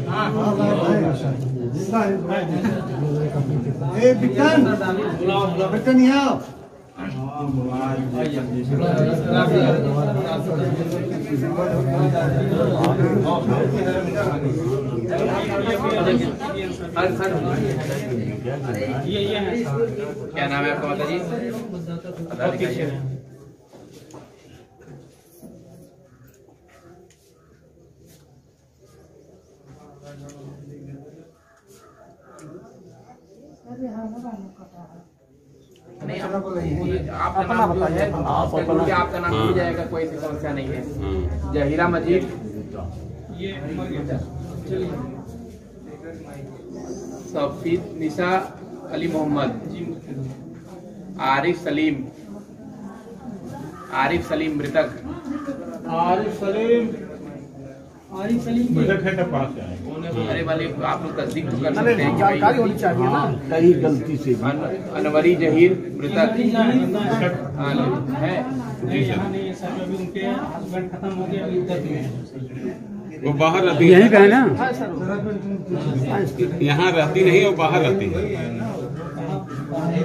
क्या नाम है आपका माता जी? नहीं आप अपना बताइए, आपका नाम मिल जाएगा, कोई ऐसी समस्या नहीं है। जहीरा मजीद, सफीद निशा अली मोहम्मद, आरिफ सलीम मृतक, आरिफ सलीम मृतक है तब कहाँ से आए? अरे वाले आप लोग तस्दीक तो कर सकते हैं, जानकारी होनी चाहिए ना। कहीं गलती से अनवरी जहीर मृतक है। उनके हस्बैंड खत्म हो गया, इद्दत में है। वो बाहर रहती है, यहीं का है ना? हाँ, यहाँ रहती नहीं, वो बाहर रहती है,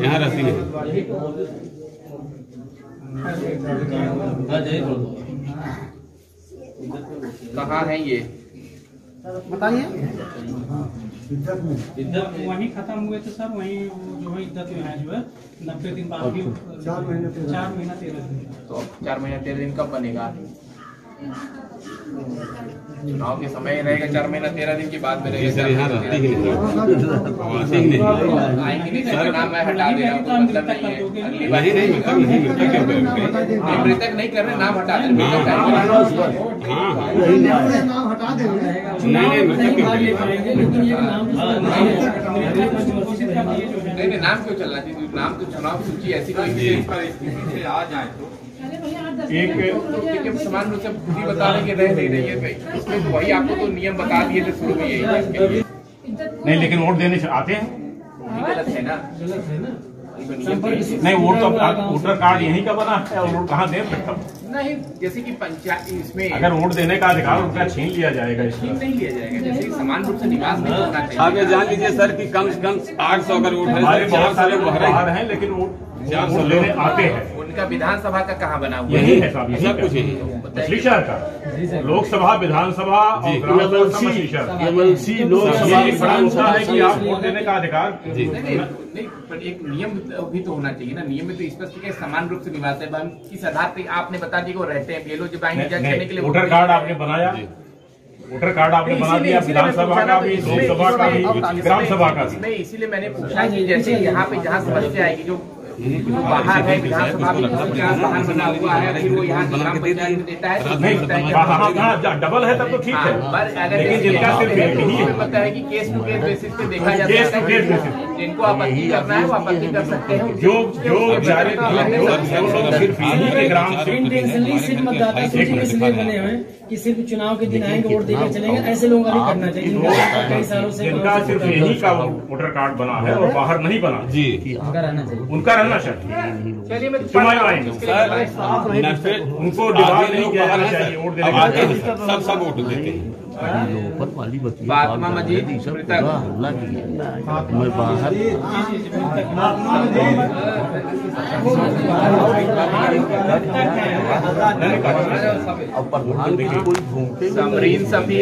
यहाँ रहती नहीं। कहाँ है ये बताइए। इद्दत वहीं खत्म हुए थे सर, वहीं जो है इद्दत में है, जो है 90 दिन बाद भी 4 महीना 13 दिन। तो 4 महीना 13 दिन कब बनेगा? चुनाव के समय रहेगा, 4 महीना 13 दिन के बाद में रहेगा। सर यहाँ रहती ही नहीं, आएंगे नहीं सर, नाम मैं हटा दे रहा हूँ, मतलब नहीं है। अगली बार नहीं मृतक नहीं कर रहे, नाम हटा दे रहे। नाम हटा दे नहीं नहीं, नाम क्यों चलना चाहिए? नाम तो चुनाव सूची ऐसी कोई आ जाए तो एक समान रूप से खुद ही बता रहे कि रह नहीं रही है भाई, इसमें तो वही आपको तो नियम बता दिए थे शुरू में, यही नहीं, लेकिन वोट देने से आते हैं। गलत है ना। नहीं, वोट तो वोटर कार्ड यहीं का बना है, और वोट कहाँ दे सकता? नहीं, जैसे कि पंचायत इसमें अगर वोट देने का अधिकार उनका छीन लिया जाएगा, छीन नहीं लिया जाएगा। जैसे कि समान रूप से निवास नहीं होना चाहिए। आप ये जान लीजिए सर कि कम से कम 800 अगर वोट है, हमारे बहुत सारे बाहर हैं, लेकिन वोट लेने आते हैं। उनका विधानसभा का कहाँ बना हुआ यही है साहब, यही सब कुछ यही असली शहर का लोकसभा, विधानसभा और ग्राम पंचायत लोकसभा एक बड़ा मुद्दा है कि आप वोट देने का अधिकार। नहीं, पर एक नियम भी तो होना चाहिए ना। नियम में तो स्पष्ट है समान रूप से निवास है। किस आधार पे आपने बता दिया वो रहते हैं, ये लोग जब आएंगे जज करने के लिए वोटर कार्ड आपने बनाया, वोटर कार्ड आपने बना दिया, विधानसभा का भी, लोकसभा का भी, ग्राम सभा का भी। इसीलिए मैंने पूछा कि जैसे यहाँ पे जहाँ समस्या आएगी, जो बाहर है विधानसभा भी बाहर बना हुआ है, फिर वो यहाँ ग्राम पंचायत में देता है, डबल है तब तो ठीक है। लेकिन जिनका सिर्फ एक ही है, पता है कि केस टू केस बेसिस पे देखा जाता है। जिनको आपत्ति करना है वो आपत्ति कर सकते हैं। जो सिर्फ यही के ग्राम इंटेंशनली सिर्फ मतदाता सूची इसलिए बने हुए कि सिर्फ चुनाव के दिन आएंगे वोट देकर चलेंगे, ऐसे लोगों का नहीं करना चाहिए। कई सालों से जिनका सिर्फ यही का वोटर कार्ड बना है और बाहर नहीं बना जी, उनका रहना चाहिए, उनका रहना चाहिए। चलिए मैं चुनाव आएंगे उनको डिवाइड नहीं किया जाना चाहिए, वोट देने का सब वोट देते हैं। फातिमा मजीद मृतक, मैं बाहर समरीन सफी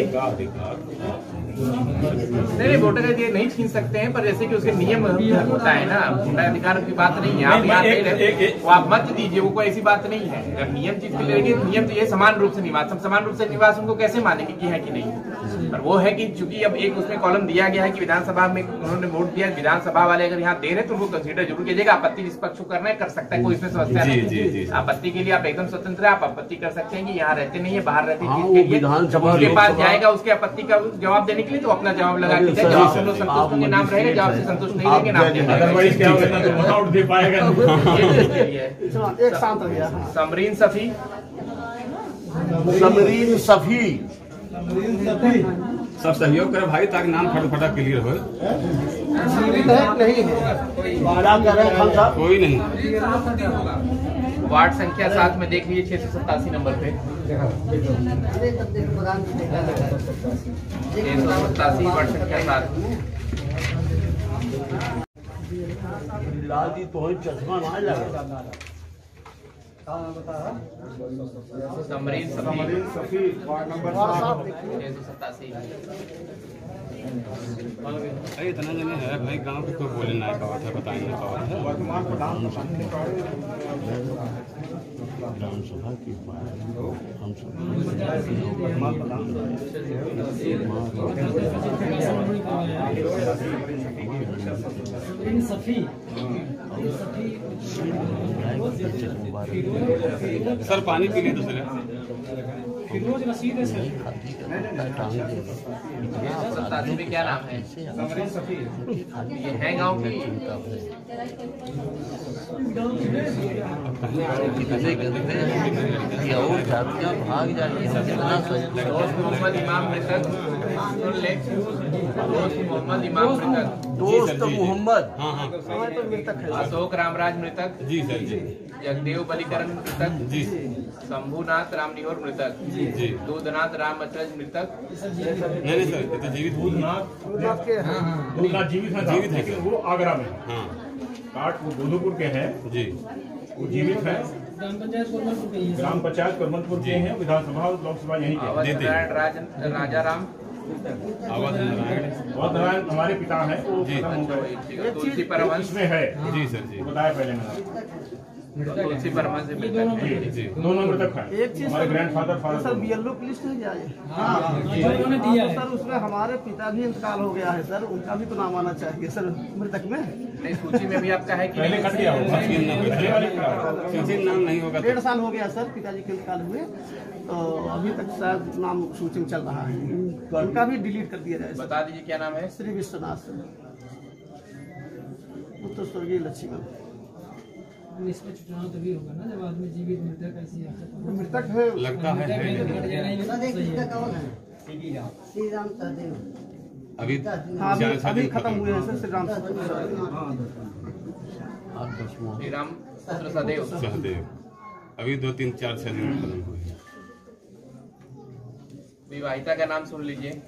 नहीं, वोटर ये नहीं छीन सकते हैं, पर जैसे कि उसके नियम होता है ना, वोटर अधिकार की बात नहीं है। आप यहाँ नहीं रहते, वो आप मत दीजिए, वो कोई ऐसी बात नहीं है। अगर नियम चीज के लिए नियम तो ये समान रूप से निवास, हम समान रूप से निवास उनको कैसे मानेंगे कि है कि नहीं। पर वो है कि चूंकि अब एक उसमें कॉलम दिया गया है कि विधानसभा में उन्होंने वोट दिया, विधानसभा वाले अगर यहाँ दे रहे तो वो कंसीडर जरूर कीजिएगा। आपत्ति निष्पक्ष करना है, कर सकता है, कोई इसमें समस्या नहीं। आपत्ति के लिए आप एकदम स्वतंत्र है, आप आपत्ति कर सकते हैं कि यहाँ रहते नहीं है, बाहर रहते हैं, उसके पास जाएगा उसके आपत्ति का जवाब देने के लिए, तो अपना जवाब लगा के जवाब से लोग संतुष्ट होंगे, नाम रहेगा। जवाब से संतुष्ट नहीं रहेंगे, नाम दे पाएगा। एक शांत हो गया। समरीन सफी समरीन सफी। सब सहयोग करे भाई ताकि नाम फटाफट क्लियर हो। नहीं है कोई नहीं। वार्ड संख्या 7 में देख लीजिए 687 नंबर पे 687 वार्ड संख्या 7। लाल जी तो चश्मा ना लगा। Samreen Safi ward number 687। अरे इतना जने है भाई गांव के कोई बोले ना का था बताएंगे का था वर्तमान प्रधान ग्राम सभा की हम सब वर्तमान प्रधान सर पानी पी लिए दूसरे फिरोज रशीद है सर। 687 में क्या नाम है? ये है गांव की भाग जाएगी। मोहम्मद इमाम मृतक। मोहम्मद इमाम मृतक। दोस्त मोहम्मद अशोक रामराज मृतक। जी सर जी। जगदेव बलिकरण मृतक। जी। शंभुनाथ रामनिहोर मृतक। जी। दूधनाथ राम अचरज मृतक। नहीं सर ये तो जीवित दूधनाथ जीवित है लेकिन वो आगरा में। हाँ काट वो गोधुपुर के हैं जी। वो जीवित है। ग्राम पंचायत कोरमलपुर के ही है। ग्राम पंचायत करमलपुर के हैं। विधानसभा और लोकसभा यहीं के। अवध नारायण राजा राम। आवाज नारायण हमारे पिता हैं। जी। तुलसी परमहंस इसमें है। जी सर जी। बताया पहले मैंने। तुलसी परमहंस जी दोनों मृतक हैं। एक चीज हमारे ग्रैंडफादर सर बीएलओ की लिस्ट है क्या ये? उन्होंने दिया है सर उसमें हमारे पिता भी इंतकाल हो गया है सर, उनका भी तो नाम आना चाहिए सर मृतक में। नहीं सूची में भी आपका है कि पहले कट गया होगा। किसी नाम नहीं होगा 1.5 साल हो गया सर पिताजी के इंतकाल हुए, तो अभी तक शायद नाम सूची में चल रहा है, उनका भी डिलीट कर दिया जाए। बता दीजिए क्या नाम है? श्री विश्वनाथ सर, उत्तर स्वर्गीय लक्ष्मण। निष्पक्ष चुनाव तभी होगा ना जब आदमी जीवित मृतक ऐसी मृतक है लगता है अभी अभी खत्म हुए हैं सर श्री राम सदेव। सहदेव अभी 2 3 4 6 दिन खत्म हुए। विवाहिता का नाम सुन लीजिए।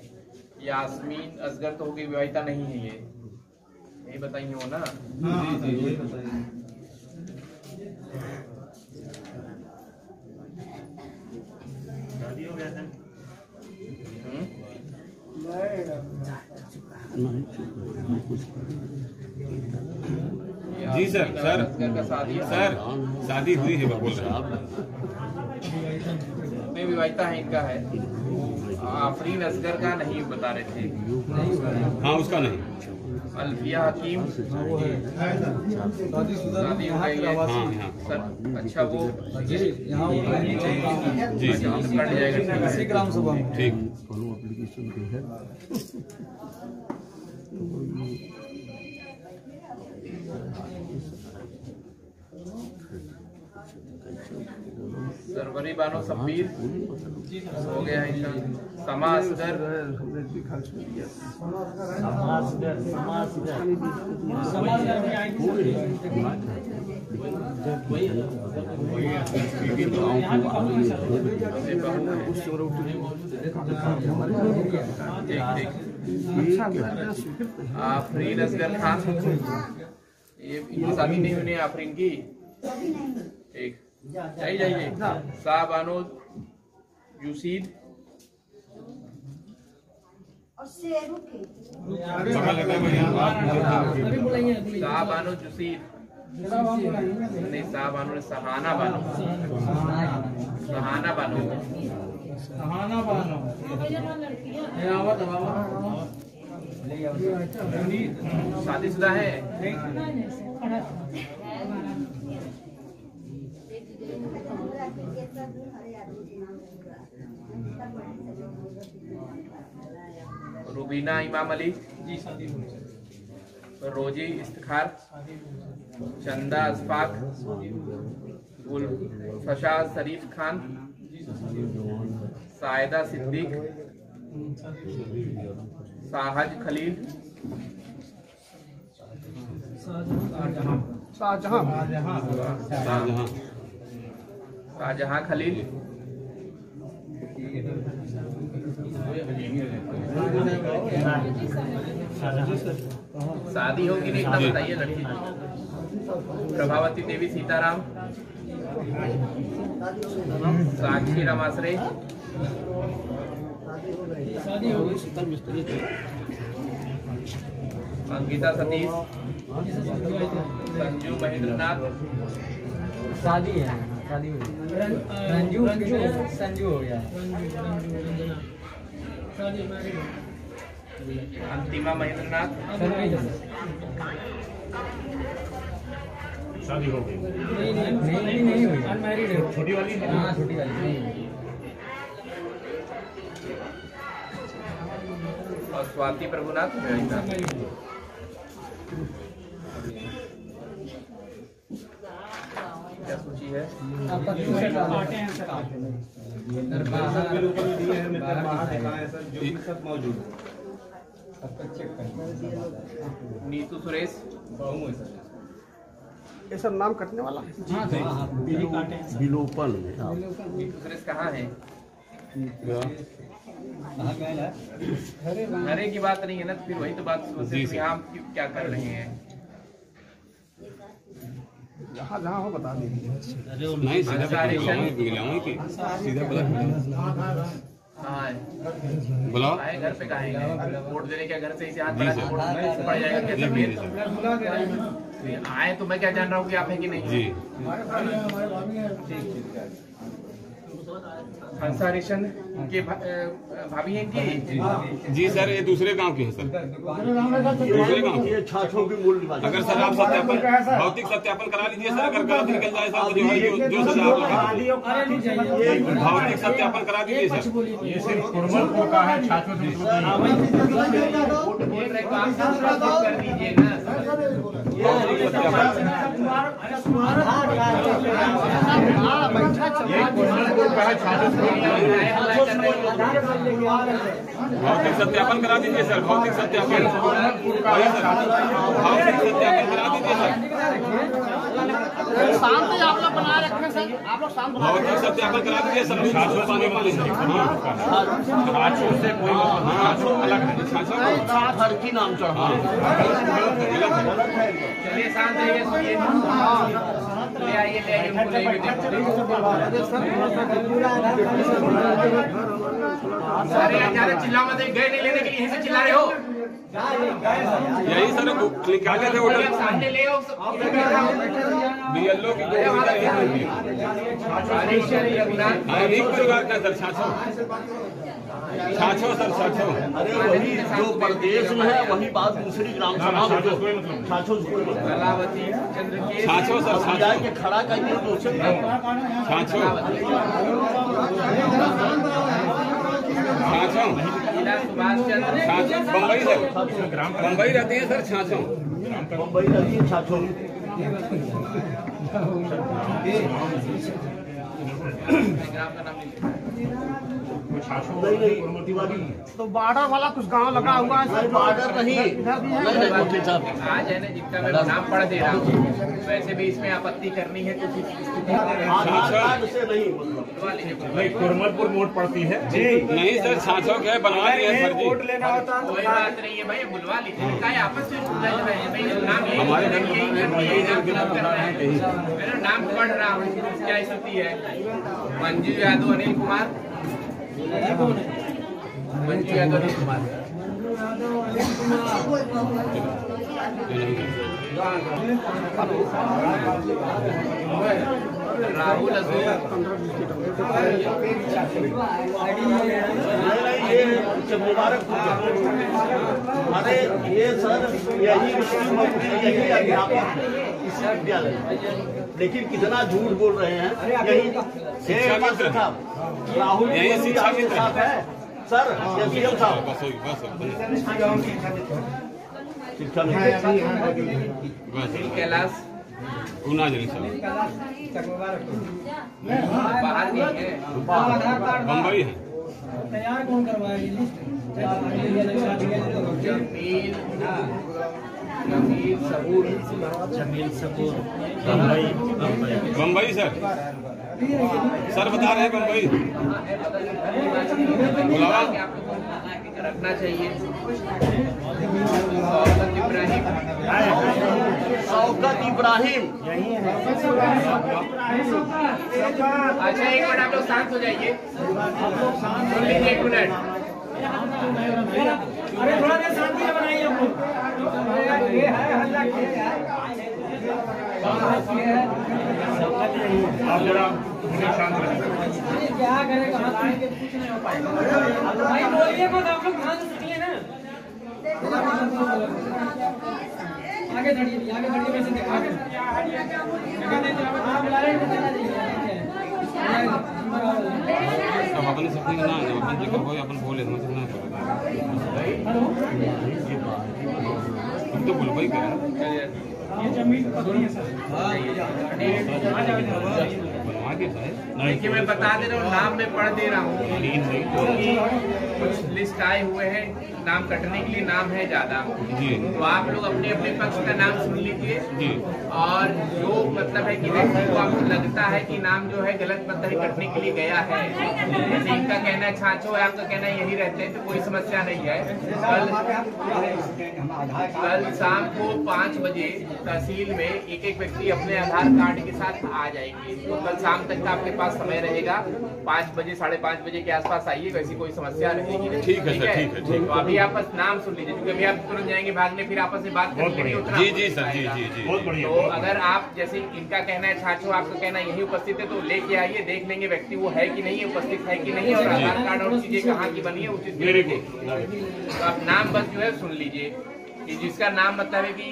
यास्मीन असगर तो होगी, विवाहिता नहीं है ये, यही बताइए हो ना? जी सर सर शादी हुई है बोल रहे हैं। विवाहिता है इनका है। आफरीन असगर का नहीं बता रहे थे। हाँ उसका नहीं। अल्फिया हकीम शादी हो गई है। हाँ सर अच्छा वो जी कट जाएगा ग्राम सभा ठीक। सरवरी बानो सब्बीर हो गया है इनका। समा असगर आफरीन असगर खान, ये इनकी शादी नहीं हुई आफरीन की। ठीक जाइए। साबानो यूसीद साबानो यूसीद नहीं, साबानो सहाना बानो शादीशुदा है। रुबीना इमाम अली जी शादी हुई। रोजी इफ्तिखार, चंदा अशफाक, गुलफशा शरीफ खान जी सायदा सिद्दीक, साहज खलील, शाहजहां खलील, शादी होगी नहीं इतना बताइए लड़की। प्रभावती देवी सीताराम, साक्षी रमाश्रे, अंकिता सतीश, संजू महेंद्रनाथ, शादी है, शादी हुई। संजू संजू हो गया। अंतिमा महेंद्रनाथ, शादी हो गई। नहीं हुई, अनमैरिड है। छोटी वाली? हाँ छोटी वाली। और स्वाति प्रभुनाथ। क्या सूची है? नीतू सुरेश, ये सब नाम कटने वाला है। विलोपन में नीतू सुरेश कहाँ है? घरे की बात नहीं है ना, फिर वही तो बात सोचते आप क्या कर रहे हैं। जहाँ जहाँ हो बता दीजिए। नहीं बुलाओ घर पे कहेंगे वोट देने के, घर से इसे हाथ बढ़ा के वोट पड़ जाएगा कैसे? आए तो मैं क्या जान रहा हूँ कि आप है कि नहीं जी। हंसा रेशन के भाभी हैं कि? जी सर, ये दूसरे गांव के हैं सर, दूसरे गांव के। अगर सर आप सत्यापन, भौतिक सत्यापन करा लीजिए सर, अगर गलत निकल जाए सर जो है जो सजा आप भौतिक सत्यापन करा दीजिए सर। ये सिर्फ कुरमलपुर का है, छाछों से कर दीजिए ना। भौतिक सत्यापन करा दीजिए सर, भौतिक सत्यापन, भौतिक सत्यापन करा दीजिए सर, शांत आप लोग बना रखें सर, आप लोग शांत भौतिक सत्यापन करा दीजिए सर। छाछों से कोई अलग नहीं, फर्की नाम चढ़ा। चलिए शांत रहिए, सुनिए। ले आइए उनको ले आइए। अरे यार चिल्ला मत, गए नहीं लेने के लिए से चिल्ला रहे हो। यही सर निकाले थे ऑर्डर, सामने ले आओ। बीएलओ की सर छाछो सर, छाछो। अरे वही जो प्रदेश में है वही बात दूसरी ग्राम सभा में छाछो कलावती चंद्र के छाछो सर, छाछो के खड़ा करके दूसरे छाछो छाछो सुभाष चंद्र छाछो बम्बई सर, बम्बई रहती है सर छाछो, बम्बई रहती है छाछो। ग्राम का नाम तो बॉर्डर वाला कुछ गांव लगा हुआ है सर, बॉर्डर नहीं, आज है ना जिनका मैं नाम पढ़ दे रहा हूँ, वैसे भी इसमें आपत्ति करनी है कुछ से नहीं, नहीं कुरमलपुर मोड पड़ती है जी। नहीं सर, छाछो के बनवा दिए सर जी। वोट लेना होता कोई बात नहीं है भाई, बुलवा लीजिए। आपस में हमारे घर मेरा नाम पढ़ रहा हूँ, क्या स्थिति है? मंजू यादव, अनिल कुमार, मंजू यादव, अनिल कुमार। राहुल अरे ये सर यही यही अध्यापक इसी विद्यालय, लेकिन कितना झूठ बोल रहे हैं। यही शिक्षा मित्र था, राहुल यही शिक्षा मित्र है सर, ये सीएम साहब शिक्षा मित्र। कैलाश गुनाजली साहब बाहर नहीं है, बम्बई है। तैयार कौन करवाया ये लिस्ट? जमील सबूर बम्बई सर बता रहे हैं बम्बई बुलावा रखना चाहिए। शौकत इब्राहिम। अच्छा एक मिनट आप लोग शांत हो जाइए, सुन लीजिए एक मिनट। अरे थोड़ा देर शांति से बनाइए हम लोग। ये है हल्ला आप जरा शांत रहिए। क्या करेगा, हाथ में कुछ नहीं हो पाएगा भाई। बोलिए मत, आप लोग ध्यान से सुनिए ना। आगे बढ़िए, आगे बढ़िए, वैसे दिखा के अब अपन सकते ना अपन जिक्र हो अपन बोले मतलब ना तुम तो बोल भाई क्या ये जमीन पकड़िए सर। देखिए मैं बता दे रहा हूँ, नाम में पढ़ दे रहा हूँ क्योंकि कुछ लिस्ट आए हुए हैं, नाम कटने के लिए नाम है ज्यादा, तो आप लोग अपने अपने पक्ष का नाम सुन लीजिए। और जो मतलब है कि व्यक्ति को आपको लगता है कि नाम जो है गलत मतलब कटने के लिए गया है, जैसे इनका कहना है छाछो है, आपका कहना है यही रहते हैं, तो कोई समस्या नहीं है। कल शाम को 5 बजे तहसील में एक एक व्यक्ति अपने आधार कार्ड के साथ आ जाएंगे, तो कल शाम तक का आपके पास समय रहेगा। 5 बजे 5:30 बजे के आसपास आइए, वैसी कोई समस्या रहेगी नहीं। ठीक है सर, ठीक है। तो अभी आप बस नाम सुन लीजिए, क्योंकि अभी आप तुरंत जाएंगे भागने, फिर आपस में बात करने के लिए उतना जी सर, जी बहुत बढ़िया। तो अगर आप जैसे इनका कहना है छाछो, आपका कहना यही उपस्थित है, तो लेके आइए, देख लेंगे व्यक्ति वो है कि नहीं, उपस्थित है कि नहीं, और आधार कार्ड और चीजें कहाँ की बनी है उस चीज। तो आप नाम बस जो है सुन लीजिए कि जिसका नाम मतलब है कि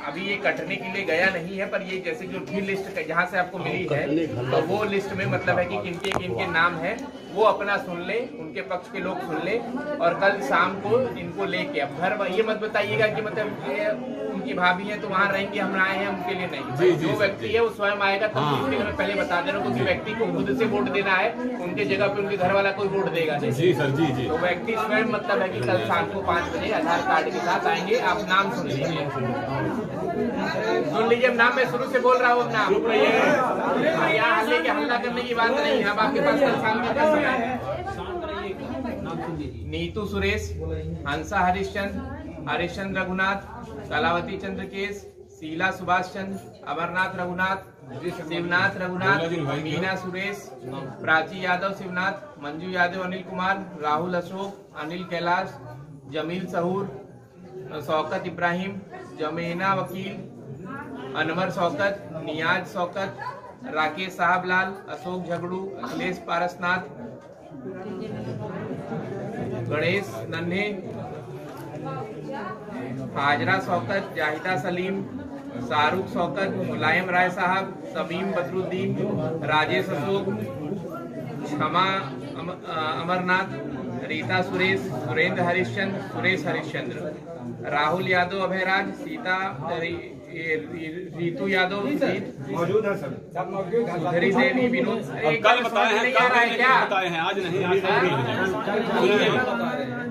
अभी ये कटने के लिए गया नहीं है, पर ये जैसे जो भी लिस्ट जहाँ से आपको मिली है, तो वो लिस्ट में मतलब है कि किनके किनके नाम है वो अपना सुन ले, उनके पक्ष के लोग सुन ले, और कल शाम को इनको लेके अब घर ये मत बताइएगा कि मतलब उनकी भाभी है तो वहाँ रहेंगे, हम आए हैं उनके लिए नहीं। जो व्यक्ति है वो स्वयं आएगा, तब इसलिए मैं पहले बता दे रहा हूँ, क्योंकि व्यक्ति को खुद से वोट देना है, उनके जगह पे उनके घर वाला कोई वोट देगा नहीं। जी सर, जी। तो व्यक्ति स्वयं मतलब है कि कल शाम को 5 बजे आधार कार्ड के साथ आएंगे। आप नाम सुन लीजिए, अब नाम मैं शुरू से बोल रहा हूँ। नाम यहाँ हल्ले के हल्ला करने की बात नहीं है। अब आपके पास कल शाम का समय है। नीतू सुरेश, हंसा हरिश्चंद्र रघुनाथ, कलावती चंद्रकेश, शीला सुभाष चंद्र, अमरनाथ रघुनाथ, शिवनाथ रघुनाथ, मीना सुरेश, प्राची यादव शिवनाथ, मंजू यादव अनिल कुमार, राहुल अशोक, अनिल कैलाश, जमील सहूर, शौकत इब्राहिम, जमेना वकील, अनवर शौकत, नियाज शौकत, राकेश साहबलाल, अशोक झगड़ू, अखिलेश पारसनाथ, गणेश नन्हे, हाजरा शौकत, जाहिदा सलीम, शाहरुख शौकत, मुलायम राय साहब, समीम बदरुद्दीन, राजेश अशोक, क्षमा अमरनाथ, रीता सुरेश, सुरेंद्र हरिश्चंद्र, सुरेश हरिश्चंद्र, राहुल यादव अभयराज, सीता रीतू यादव मौजूद है सर, सुधरी देवी विनोद। कल बताए हैं, क्या बताए हैं, आज नहीं।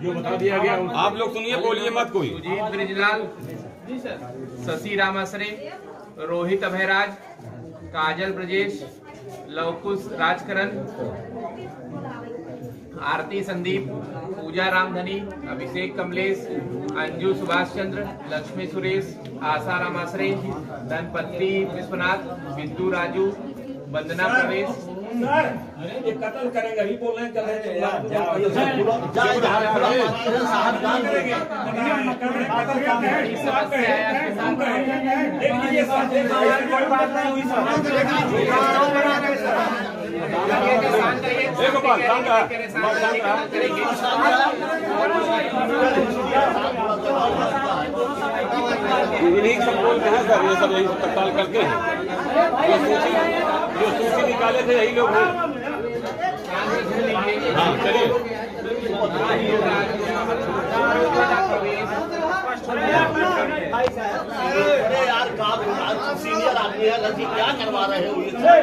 जो बता दिया गया आप लोग सुनिए, बोलिए मत कोई। सुजीत ब्रिजलाल, शशि रामासरे, रोहित अभयराज, काजल ब्रजेश, लवकुश राजकरण, आरती संदीप, पूजा रामधनी, अभिषेक कमलेश, अंजू सुभाष चंद्र, लक्ष्मी सुरेश, आशा रामासरे, धनपत्री विश्वनाथ, बिंदु राजू, वंदना प्रवेश। ये कत्ल करेंगे ही बोल रहे हैं, इन्हीं सब बोलते हैं सर, ये सब यही तत्काल करके हैं, जो सूची निकाले थे यही लोग हैं। हाँ चलिए, सीनियर आदमी नेहा लड़की क्या करवा रहे हो? ये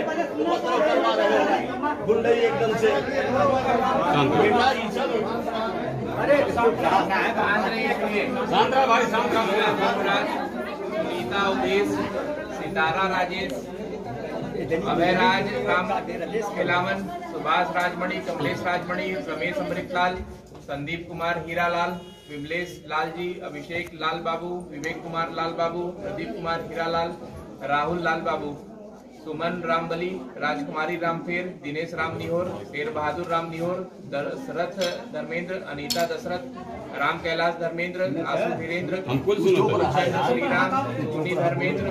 उपद्रव करवा रहे हो, गुंडई एकदम से। बेटा ये सब शांत भाई, शांत नीता उदेश, सितारा राजेश, अभयराज, राम खिलावन, सुभाष राजमणि, कमलेश राजमणि, रमेश अमृतलाल, संदीप कुमार हीरालाल, विमलेश लाल जी, अभिषेक लाल बाबू, विवेक कुमार लाल बाबू, प्रदीप कुमार हीरालाल, राहुल लाल बाबू, सुमन रामबली, राजकुमारी रामफेर, दिनेश राम निहोर, शेर बहादुर राम निहोर, दशरथ धर्मेंद्र, अनीता दशरथ, राम कैलाश धर्मेंद्र, आशु वीरेंद्र, श्रीराम, सोनी धर्मेंद्र,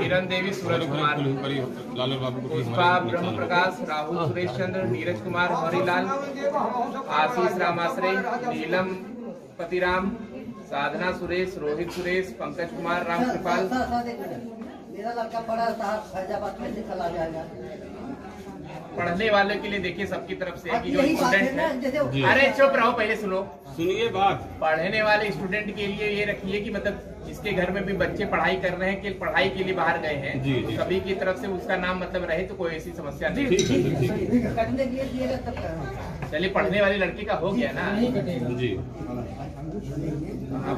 किरण देवी, सूरज कुमार, पुष्पा ब्रह्म प्रकाश, राहुल सुरेश चंद्र, नीरज कुमार हरिलाल, आशीष रामाश्रय, नीलम पतिराम, साधना सुरेश, रोहित सुरेश, पंकज कुमार राम कृपाल। मेरा लड़का पढ़ा था फैजाबाद में, चला जाएगा। पढ़ने वालों के लिए देखिए सबकी तरफ से कि जो स्टूडेंट है, अरे चुप रहो, पहले सुनिए बात। पढ़ने वाले स्टूडेंट के लिए ये रखिए कि मतलब जिसके घर में भी बच्चे पढ़ाई कर रहे हैं कि पढ़ाई के लिए बाहर गए हैं, सभी की तरफ से उसका नाम मतलब रहे तो कोई ऐसी समस्या नहीं। चलिए पढ़ने वाली लड़की का हो गया ना जी।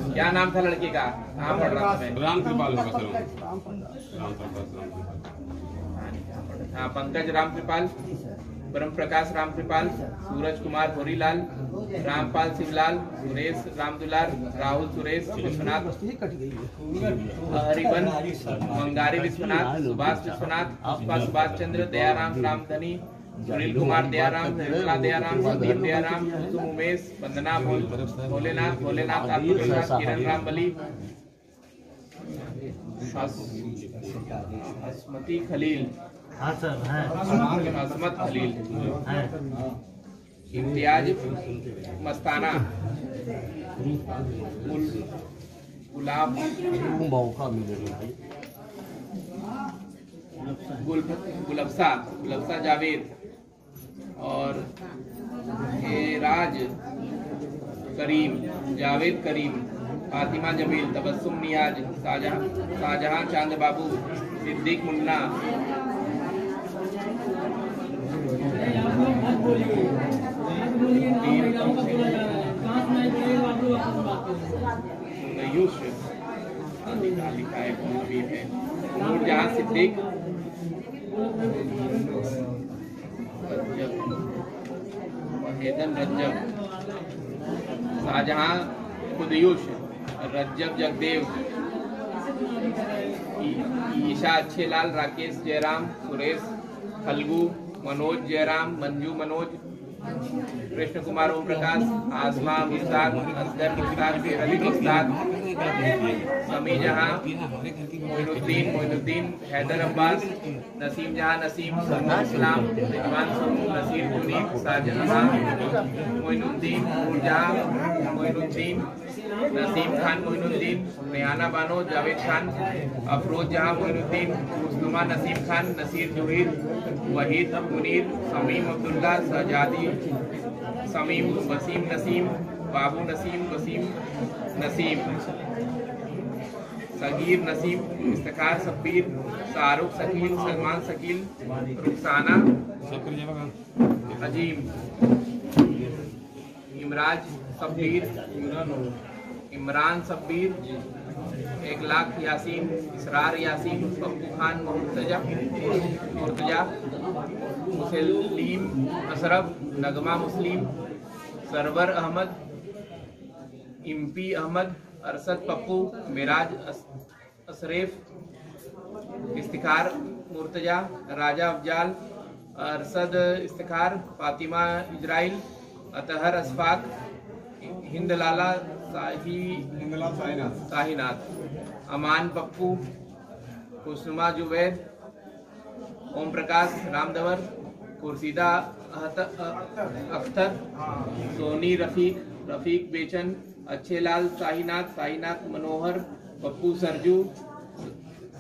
क्या नाम था लड़की का? कहाँ पढ़ रहा था? राम कृपाल। हाँ, पंकज राम कृपाल, ब्रह्म प्रकाश राम कृपाल, सूरज कुमार होरीलाल, रामपाल शिवलाल, सुरेश रामदुलार, राहुल सुरेश, विश्वनाथ हरिवन, मंगारी विश्वनाथ, सुभाष विश्वनाथ, पुष्पा सुभाष चंद्र, दयाराम रामधनी, सुनील कुमार दयाराम, निर्मला दयाराम, संदीप दयाराम, कुसुम उमेश, वंदना भोलेनाथ, आत्मविश्वास, किरण रामबली, अस्मती खलील, असमत खलील, इम्तियाज मस्ताना, गुलाब गुलफ्सा जावेद और एराज करीम, जावेद करीम, फातिमा जमील, तबस्सुम नियाज, शाहजहां चांद बाबू, सिद्दीक मुन्ना, लिखा है नूरजहां सिद्दीक, रज्जब, शाहजहां खुदयूश, रज्जब जगदेव, ईशा अच्छेलाल, राकेश जयराम, सुरेश फल्गू, मनोज जयराम, मंजू मनोज, कृष्ण कुमार ओम प्रकाश, आसमा मुस्ताक, असगर मुस्ताक, रवि मुस्ताक, समी जहां, मोइनुद्दीन, हैदर अब्बास, नसीम जहां नसीम, सलमान इस्लाम, रिजवान सोनू, नसीर मुनीर, साजहा मोइनुद्दीन, नूरजहां मोइनुद्दीन, नसीम खान मोइनुद्दीन, रेहाना बानो, जावेद खान, अफरोज जहां मोइनुद्दीन, मुस्तफा नसीम खान, नसीर जुहीर, वहीद मुनीर, समीम अब्दुल्ला, शहजादी समीम, वसीम नसीम, बाबू नसीम, वसीम नसीम, सगीर नसीम, इफ्तिखार सब्बीर, शाहरुख शकील, सलमान शकील, रुखसाना अजीम, इमराज सब्बीर, इमरान सब्बीर, 1 लाख यासीन, इसरार यासीन, पप्पू खान, मुर्तजा, मुसलीम अशरफ, नगमा मुस्लिम, सरवर अहमद, इम्पी अहमद, अरसद पप्पू, मिराज अशरेफ, इफ्तिखार मुर्तजा, राजा अफजाल, अरसद इफ्तिखार, फातिमा इजराइल, अतहर अशफाक, हिंद लाला साहीनाथ, अमान पप्पू, कुसुमा जुबैद, ओम प्रकाश रामदवर, खुर्शीदा अख्तर, सोनी रफीक बेचन, अच्छेलाल साहीनाथ मनोहर, पप्पू सरजू,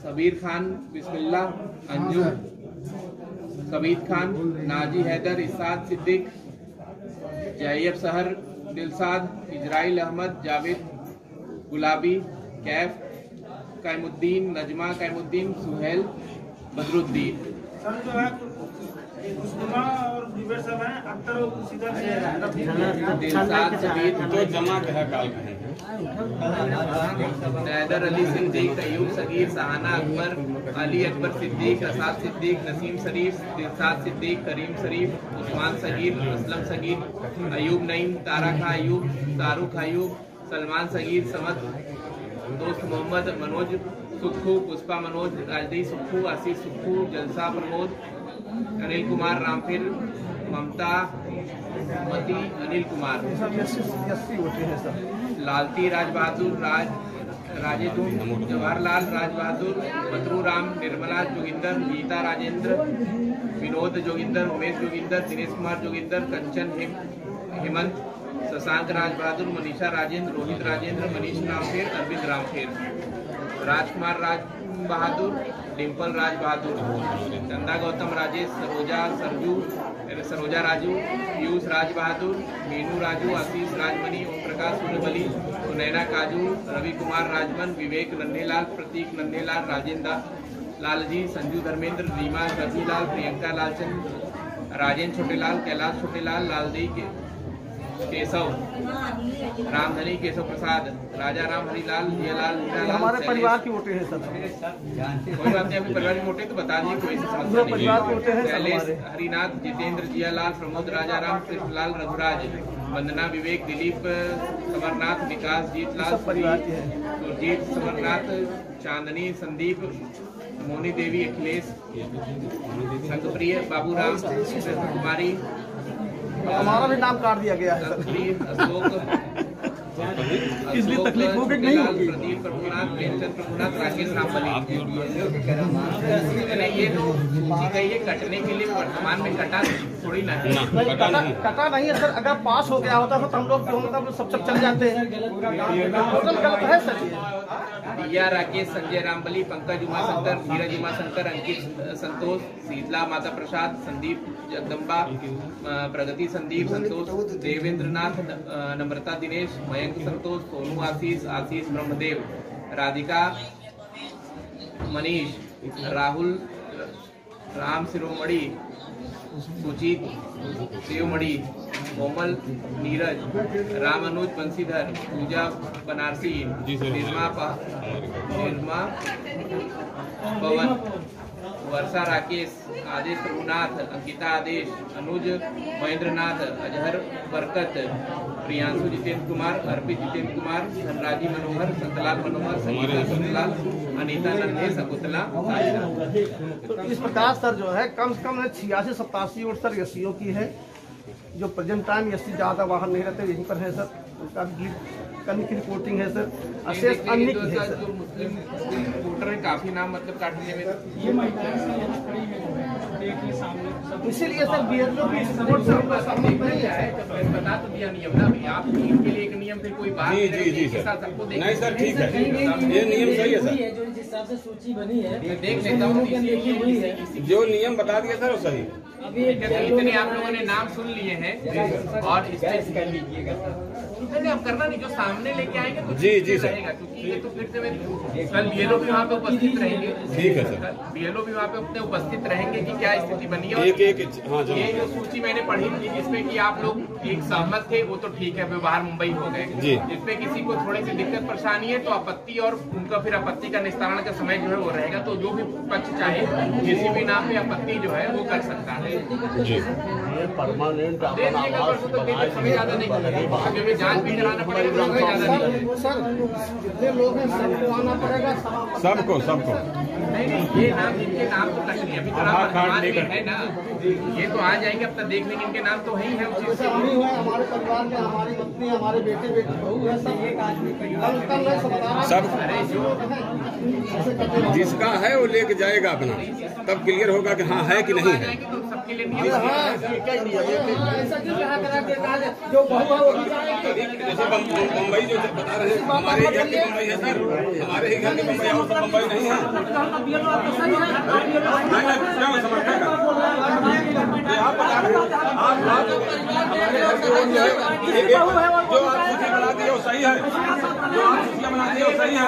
सबीर खान, बिस्मिल्ला, अंजुम, सबीद खान, नाजी हैदर, इसाद सिद्दीक, जैयब सहर, दिलसाद, इजराइल अहमद, जावेद गुलाबी, कैफ कैमुद्दीन, नजमा कैमुद्दीन, सुहेल, बदरुद्दीन। सर जो है मुस्लिमा और जुबैर साहब हैं, अख्तर और सीधा दिलशाद सदीद, तो जमा कहा काल कहें हैदर अली सिद्दीक, अयूब सगीर, सहाना अकबर, अली अकबर सिद्दीक, असाद सिद्दीक, नसीम शरीफ, दिलशाद सिद्दीक, करीम शरीफ, उस्मान सगीर, असलम सगीर, अयूब नईम, तारा खां अयूब, तारुख अयूब, सलमान सगीर, समद, दोस्त मोहम्मद, मनोज सुक्खू, पुष्पा मनोज, राजदी सुक्खू, आशीष सुक्खू, जलसा प्रमोद, अनिल कुमार रामफिर, ममता मती, अनिल कुमार, लालती राज बहादुर, राजेदुम, जवाहरलाल राज बहादुर, बदरू राम, निर्मला जोगिंदर, गीता राजेंद्र, विनोद जोगिंदर, उमेश जोगिंदर, दिनेश कुमार जोगिंदर, कंचन हेमंत, शशांक राज बहादुर, मनीषा राजेंद्र, रोहित राजेंद्र, मनीष रामफेर, अरविंद रामफेर, राजकुमार राज बहादुर, डिम्पल राज बहादुर, चंदा गौतम, राजेश, सरोजा राजू, पीयूष राज बहादुर, मीनू राजू, आशीष राजमणि, ओम प्रकाश सूर्यबली, सुनैना काजू, रवि कुमार राजमन, विवेक नन्हेलाल, प्रतीक नन्हेलाल, राजेंद्र लालजी, संजू धर्मेंद्र, रीमा रजीलाल, प्रियंका लालचंद, राजेंद्र छोटेलाल, कैलाश छोटेलाल, लालदी केशव, रामधनी, केशव प्रसाद, राजा राम, हरिलाल, जियालाल, हमारे परिवार की वोटें हैं सर। कोई बात नहीं, अपने परिवार की वोटें तो बता दीजिए, कोई समस्या नहीं। शैलेश, हरिनाथ, जितेंद्र, जियालाल, प्रमोद, राजा राम, कृष्णलाल, रघुराज, वंदना, विवेक, दिलीप, समरनाथ, विकास, जीतलाल, सुरजीत, समरनाथ, चांदनी, संदीप, मोनी देवी, अखिलेश, संगप्रिय, बाबूराम, कुमारी, हमारा भी नाम काट दिया गया है सर। इसलिए तकलीफ होगी नहीं होगी। प्रदीप प्रभुनाथ, प्रेमचंद प्रभुनाथ, राकेश रामबली। ये तो ये कटने के लिए वर्तमान में कटा थोड़ी ना है। कटा नहीं है सर, अगर पास हो गया होता तो हम लोग जो मतलब सब चल जाते हैं। गलत है सर। दिया राकेश, संजय रामबली, पंकज उमाशंकर, धीरज उमाशंकर, अंकित संतोष, शीतला माता प्रसाद, संदीप जगदम्बा, प्रगति संदीप संतोष, देवेंद्रनाथ, नम्रता दिनेश, मयंक संतोष, सोनू आशीष, आशीष ब्रह्मदेव, राधिका मनीष, राहुल राम शिरोमणि, सुजीत शिवमणि, कोमल नीरज, राम अनुज बंसीधर, पूजा बनारसी, निर्मा पवन, वर्षा राकेश, आदेश प्रभुनाथ, अंकिता आदेश, अनुज महेंद्रनाथ, अजहर बरकत, प्रियांशु जितेंद्र कुमार, अर्पित जितेंद्र कुमार, धनराजी मनोहर, संतलाल मनोहर, संगीता संतलाल, अनीता नन्हे, सकुतला। तो इस प्रकार सर जो है कम से कम 86-87 वोट सर एससीओ की है। जो प्रेजेंट टाइम एससी ज़्यादा बाहर नहीं रहते, यहीं पर है सर। उनका करने की रिपोर्टिंग है सर। अशेष अन्य की है सर। जो मुस्लिम वोटर है काफी नाम मतलब काटने में इसीलिए सर बीएलओ भी सपोर्ट से उनका सहमत नहीं है। बता तो दिया नियम ना भाई, आप इनके लिए एक नियम फिर कोई बात जी सर। सबको नहीं सर ठीक है, ये नियम सही है सर। जो जिस हिसाब से सूची बनी है देख लेता हूँ, जो नियम बता दिया सर वो सही। अभी इतने आप लोगों ने नाम सुन लिए हैं और स्टेज कर लीजिएगा सर। अब करना नहीं, जो सामने लेके आएंगे तो जी सर, रहेगा, क्योंकि ये तो फिर से कल बीएलओ भी वहाँ पे उपस्थित रहेंगे। ठीक है सर, बीएलओ भी वहाँ पे अपने उपस्थित रहेंगे कि क्या स्थिति बनी है। हाँ, ये जो सूची मैंने पढ़ी थी जिसमें कि आप लोग एक सहमत थे, वो तो ठीक है, वे बाहर मुंबई हो गए। जिसमें किसी को थोड़ी सी दिक्कत परेशानी है तो आपत्ति और उनका फिर आपत्ति का निस्तारण का समय जो है वो रहेगा। तो जो भी पक्ष चाहे किसी भी नाम पे आपत्ति जो है वो कर सकता है। परमानेंट ज्यादा नहीं, जांच भी कराना पड़ेगा, ज्यादा नहीं सर। जितने लोग हैं सबको आना पड़ेगा, सबको नहीं, ये नाम इनके नाम तो कट नहीं, अभी तो है ना, ये तो आ जाएंगे। अब तक देख लेंगे, इनके नाम तो है ही है। हम ही हुए, हमारे परिवार में हमारी पत्नी, हमारे बेटे बेटी बहू है, सब एक आदमी सब जिसका है वो लेके जाएगा अपना, तब क्लियर होगा कि हाँ है कि नहीं है। सबके लिए जो बहू है वो भी जाएगी। जैसे बम्बई जो बता रहे हैं, हमारे ही घर की बम्बई है सर, हमारे ही घर की बम्बई है, और सब बम्बई नहीं है। क्या समझते हैं आप बता रहे हैं, जो आप सूची बना दी वो सही है, जो आप सूचियाँ बना दी वो सही है।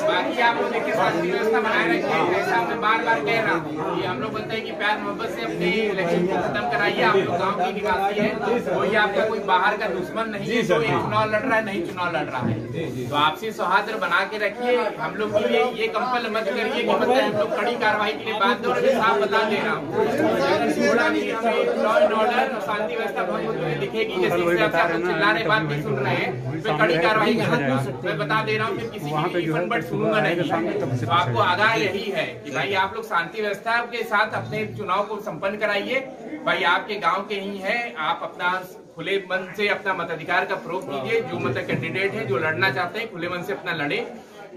बाकी आप लोग देखिए शांति व्यवस्था बनाए रखिए। ऐसा मैं बार बार कह रहा हूँ कि हम लोग बोलते हैं कि प्यार मोहब्बत से अपने इलेक्शन को खत्म कराइए। आप लोग गाँव के निवासी है, कोई आपका कोई बाहर का दुश्मन नहीं है जो चुनाव लड़ रहा है, नहीं चुनाव लड़ रहा है। तो आपसी सौहार्द बना के रखिए। हम लोग के लिए ये कंपल मत करिए कि मतलब हम लोग कड़ी कार्रवाई के लिए बात हो रहे। साफ बता दे रहा हूँ, लॉ एंड ऑर्डर और शांति व्यवस्था भंग दिखेगी, जैसे आप चिल्ला रहे बात नहीं सुन रहे हैं, फिर कड़ी कार्रवाई मैं बता दे रहा हूँ। फिर किसी बट सुनूंगा नहीं। तो आपको आगाह यही है कि भाई आप लोग शांति व्यवस्था के साथ अपने चुनाव को संपन्न कराइए। भाई आपके गांव के ही है, आप अपना खुले मन से अपना मताधिकार का प्रयोग कीजिए। जो मतलब कैंडिडेट है जो लड़ना चाहते हैं खुले मन से अपना लड़े,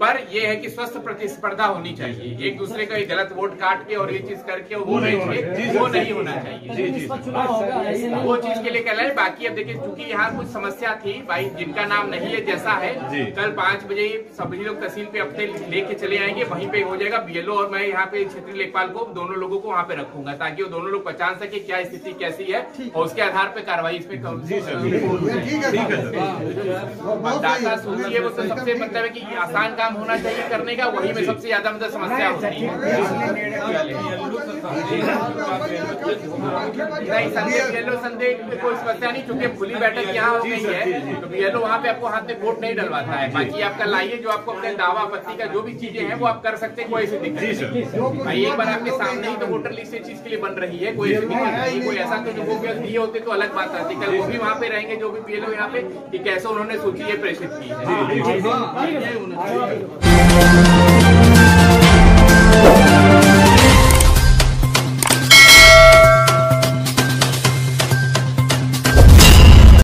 पर ये है कि स्वस्थ प्रतिस्पर्धा होनी चाहिए। एक दूसरे का गलत वोट काट के और ये चीज करके वो नहीं होना चाहिए। वो चीज के लिए कह रहे हैं। बाकी अब देखिए चूंकि यहाँ कुछ समस्या थी भाई, जिनका नाम नहीं है जैसा है, कल 5 बजे सभी लोग तहसील पे अपने लेके चले आएंगे, वहीं पे हो जाएगा। बीएलओ और मैं यहाँ पे क्षेत्रीय लेखपाल को दोनों लोगों को वहाँ पे रखूंगा ताकि वो दोनों लोग पहचान सके क्या स्थिति कैसी है और उसके आधार पे कार्रवाई इस पे डाटा सुनिए। वो तो सबसे मतलब है कि आसान काम होना चाहिए करने का, वही में सबसे ज्यादा मतलब समस्या होती है। नहीं संदेह बीएलओ संदेह कोई समस्या नहीं, क्योंकि खुली बैठक यहाँ हो गई है तो बीएलओ वहाँ पे आपको हाथ में वोट नहीं डलवाता है। बाकी आपका लाइए जो आपको अपने दावा आपत्ति का जो भी चीजें हैं वो आप कर सकते हैं, कोई ऐसी दिक्कत नहीं। भाई एक बार आपके सामने ही तो वोटर लिस्ट इस चीज के लिए बन रही है, कोई ऐसी दिक्कत नहीं। कोई ऐसा तो जो वो दिए होते तो अलग बात आती, कल वो भी वहाँ पे रहेंगे जो भी बीएलओ यहाँ पे कि कैसे उन्होंने सूची ये प्रेषित की है।